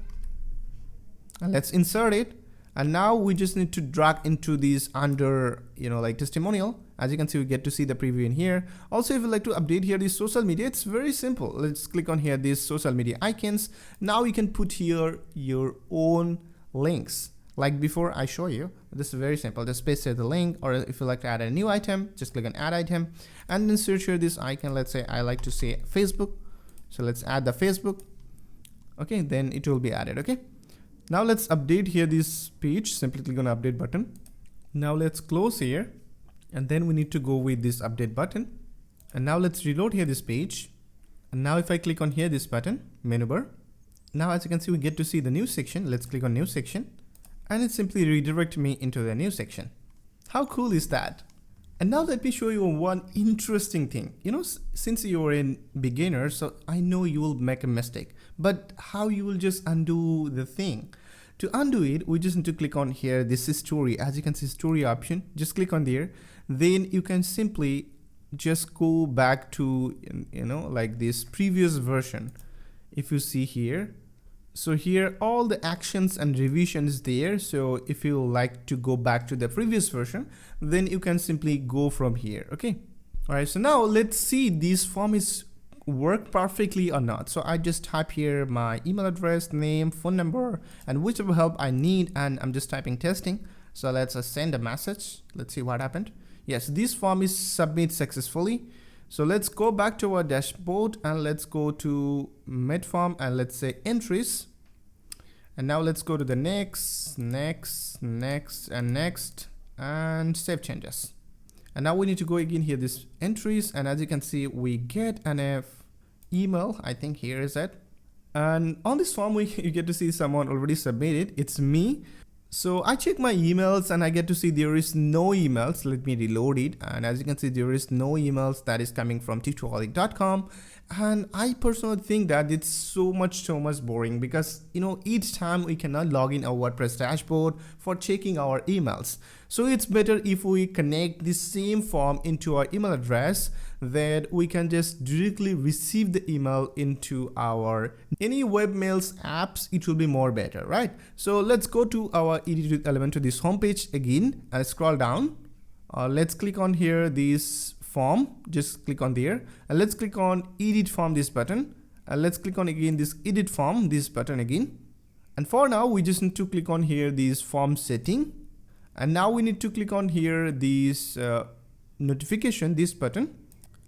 [SPEAKER 2] and let's insert it. And now we just need to drag into these under, like testimonial. As you can see, we get to see the preview in here. Also, if you like to update here this social media, it's very simple. Let's click on here these social media icons. Now you can put here your own links. Like before I show you, this is very simple. Just paste here the link, or if you like to add a new item, just click on add item, and then search here this icon. Let's say I like to say Facebook. So let's add the Facebook. Okay, then it will be added. Okay. Now let's update here this page. Simply click on update button. Now let's close here, and then we need to go with this update button. And now let's reload here this page. And now if I click on here this button, menu bar, now as you can see, we get to see the new section. Let's click on new section, and it simply redirect me into the new section. How cool is that? And now let me show you one interesting thing. Since you're a beginner, so I know you will make a mistake, but how you will just undo the thing? To undo it, we just need to click on here this is story. As you can see, story option, just click on there. Then you can simply just go back to like this previous version. If you see here, so here all the actions and revisions there. So if you like to go back to the previous version, then you can simply go from here. Okay. All right. So now let's see this form is work perfectly or not. So I just type here my email address, name, phone number, and whichever help I need, and I'm just typing testing. So let's send a message. Let's see what happened. Yes, this form is submit successfully. So let's go back to our dashboard, and let's go to mid form, and let's say entries. And now let's go to the next, and save changes. And now we need to go again here this entries, and as you can see, we get an email. I think here is it. And on this form, you get to see someone already submitted. It's me. So I check my emails, and I get to see there is no emails. Let me reload it. And as you can see, there is no emails that is coming from tutorial.com. And I personally think that it's so much boring, because each time we cannot log in our WordPress dashboard for checking our emails. So it's better if we connect the same form into our email address, that we can just directly receive the email into our any webmails apps. It will be more better, right? So let's go to our Edit with Elementor this homepage again, and scroll down. Let's click on here this form, just click on there, and let's click on edit form this button, and let's click on again this edit form this button again. And for now we just need to click on here this form setting, and now we need to click on here this notification this button,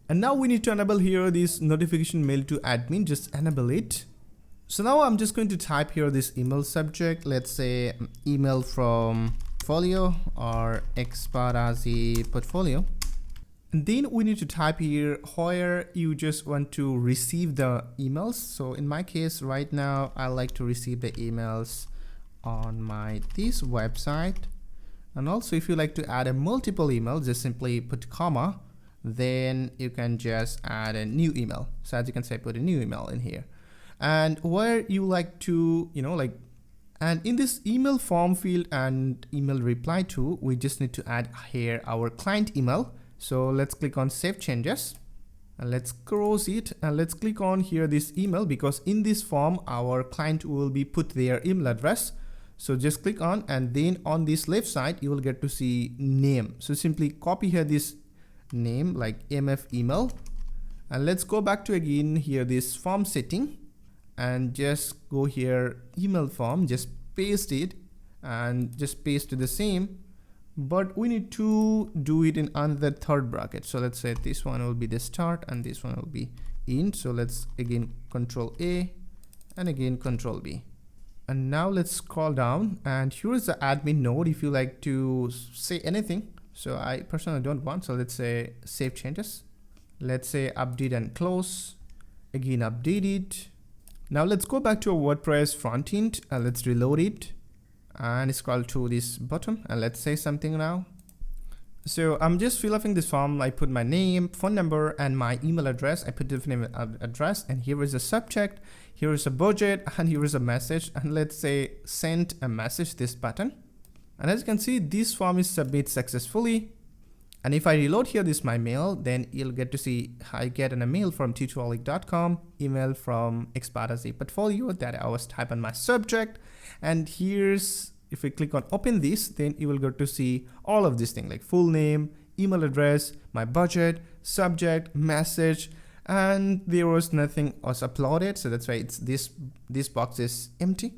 [SPEAKER 2] and now we need to enable here this notification mail to admin. Just enable it.
[SPEAKER 1] So now I'm just going to type here this email subject. Let's say email from portfolio or expert as a portfolio. And then we need to type here where you just want to receive the emails. So in my case right now, I like to receive the emails on this website. And also if you like to add a multiple email, just simply put comma, then you can just add a new email. So as you can say, put a new email in here. And where you like to, and in this email form field and email reply to, we just need to add here our client email. So let's click on save changes and let's close it and let's click on here this email, because in this form our client will be put their email address. So just click on, and then on this left side you will get to see name. So simply copy here this name like MF email, and let's go back to again here this form setting and just go here email form, just paste it and just paste the same, but we need to do it in another third bracket. So let's say this one will be the start and this one will be end. So let's again Control A and again Control B. And now let's scroll down, and here is the admin node if you like to say anything. So I personally don't want, so let's say save changes. Let's say update and close, again update it. Now let's go back to our WordPress front end and let's reload it and scroll to this button and let's say something now. So I'm just filling this form. I put my name, phone number, and my email address. I put different email address, and here is a subject, here is a budget, and here is a message. And let's say send a message, this button. And as you can see, this form is submitted successfully. And if I reload here this my mail, then you'll get to see I get an email from tutorial.com, email from expert as a portfolio that I was typing my subject. And here's, if we click on open this, then you will get to see all of these things like full name, email address, my budget, subject, message, and there was nothing else uploaded. So that's why it's this box is empty.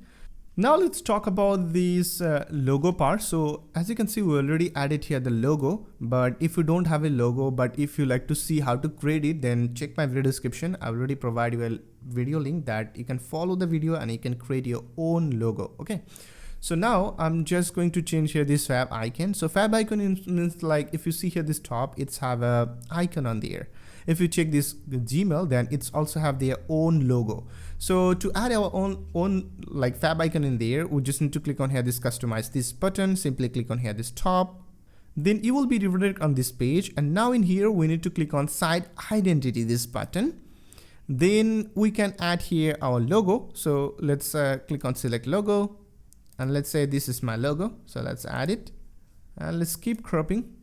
[SPEAKER 1] Now let's talk about this logo part. So as you can see, we already added here the logo, but if you don't have a logo, but if you like to see how to create it, then check my video description. I already provide you a video link that you can follow the video and you can create your own logo. Okay. So now I'm just going to change here this fab icon. So fab icon means like if you see here this top, it's have a icon on there. If you check this Gmail, then it's also have their own logo. So to add our own like fab icon in there, we just need to click on here this customize this button. Simply click on here this top. Then you will be redirected on this page. And now in here, we need to click on site identity, this button. Then we can add here our logo. So let's click on select logo. And let's say this is my logo. So let's add it. And let's keep cropping.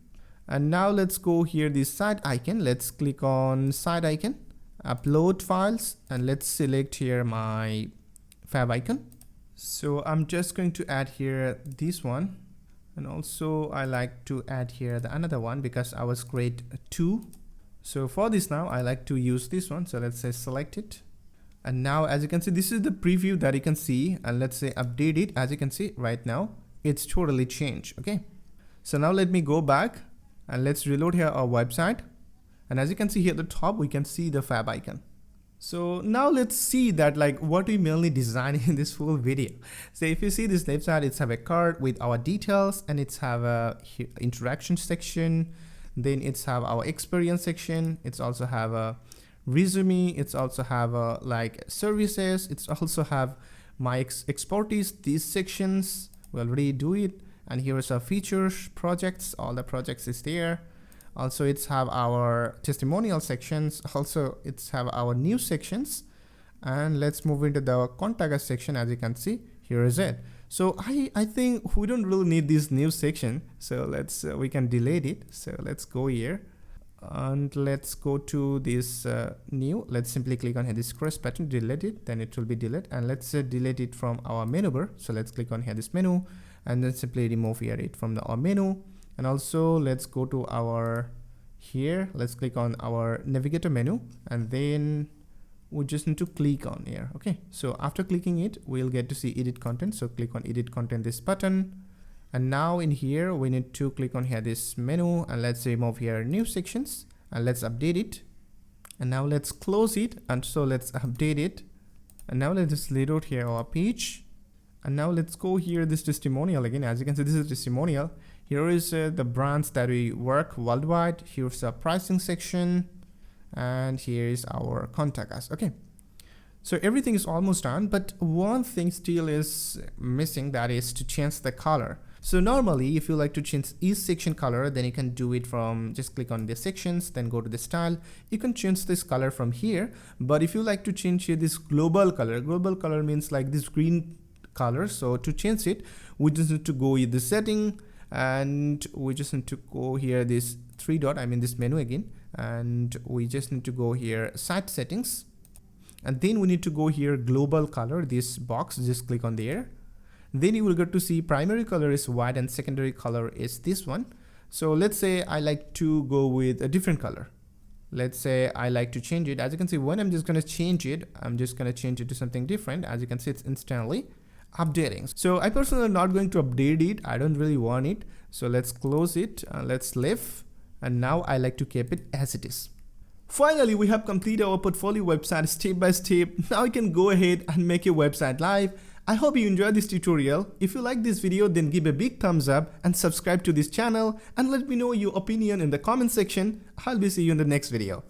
[SPEAKER 1] And now let's go here, this side icon. Let's click on side icon, upload files, and let's select here my fab icon. So I'm just going to add here this one. And also I like to add here the another one because I was create two. So for this now, I like to use this one. So let's say select it. And now as you can see, this is the preview that you can see, and let's say update it. As you can see right now, it's totally changed. Okay. So now let me go back and let's reload here our website. And as you can see here at the top, we can see the fab icon. So now let's see that like what we mainly designed in this full video. So if you see this left side, it's have a card with our details, and it's have a interaction section. Then it's have our experience section. It's also have a resume. It's also have a like services. It's also have my expertise, these sections. We already do it. And here is our features, projects, all the projects is there. Also it's have our testimonial sections. Also it's have our news sections. And let's move into the contact us section. As you can see, here is it. So I think we don't really need this news section. So let's, we can delete it. So let's go here and let's go to this new. Let's simply click on here this cross button, delete it, then it will be deleted. And let's delete it from our menu bar. So let's click on here this menu and then simply remove here it from our menu. And also let's go to our here, let's click on our navigator menu, and then we just need to click on here. Okay, so after clicking it, we'll get to see edit content. So click on edit content, this button. And now in here, we need to click on here this menu, and let's remove here new sections, and let's update it. And now let's close it. And so let's update it.
[SPEAKER 2] And now let's just laid out here our page. And now let's go here, this testimonial again. As you can see, this is testimonial. Here is the brands that we work worldwide. Here's the pricing section. And here is our contact us. Okay. So everything is almost done, but one thing still is missing, that is to change the color. So normally if you like to change each section color, then you can do it from just click on the sections, then go to the style. You can change this color from here. But if you like to change here this global color means like this green color. So to change it, we just need to go with the setting, and we just need to go here this three dot, I mean this menu again, and we just need to go here site settings. And then we need to go here global color, this box, just click on there. Then you will get to see primary color is white and secondary color is this one. So let's say I like to go with a different color. Let's say I like to change it. As you can see, when I'm just going to change it, I'm just going to change it to something different. As you can see, it's instantly updating. So I personally am not going to update it. I don't really want it. So let's close it. Let's leave. And now I like to keep it as it is. Finally, we have completed our portfolio website step by step. Now you can go ahead and make your website live. I hope you enjoyed this tutorial. If you like this video, then give a big thumbs up and subscribe to this channel, and let me know your opinion in the comment section. I'll be seeing you in the next video.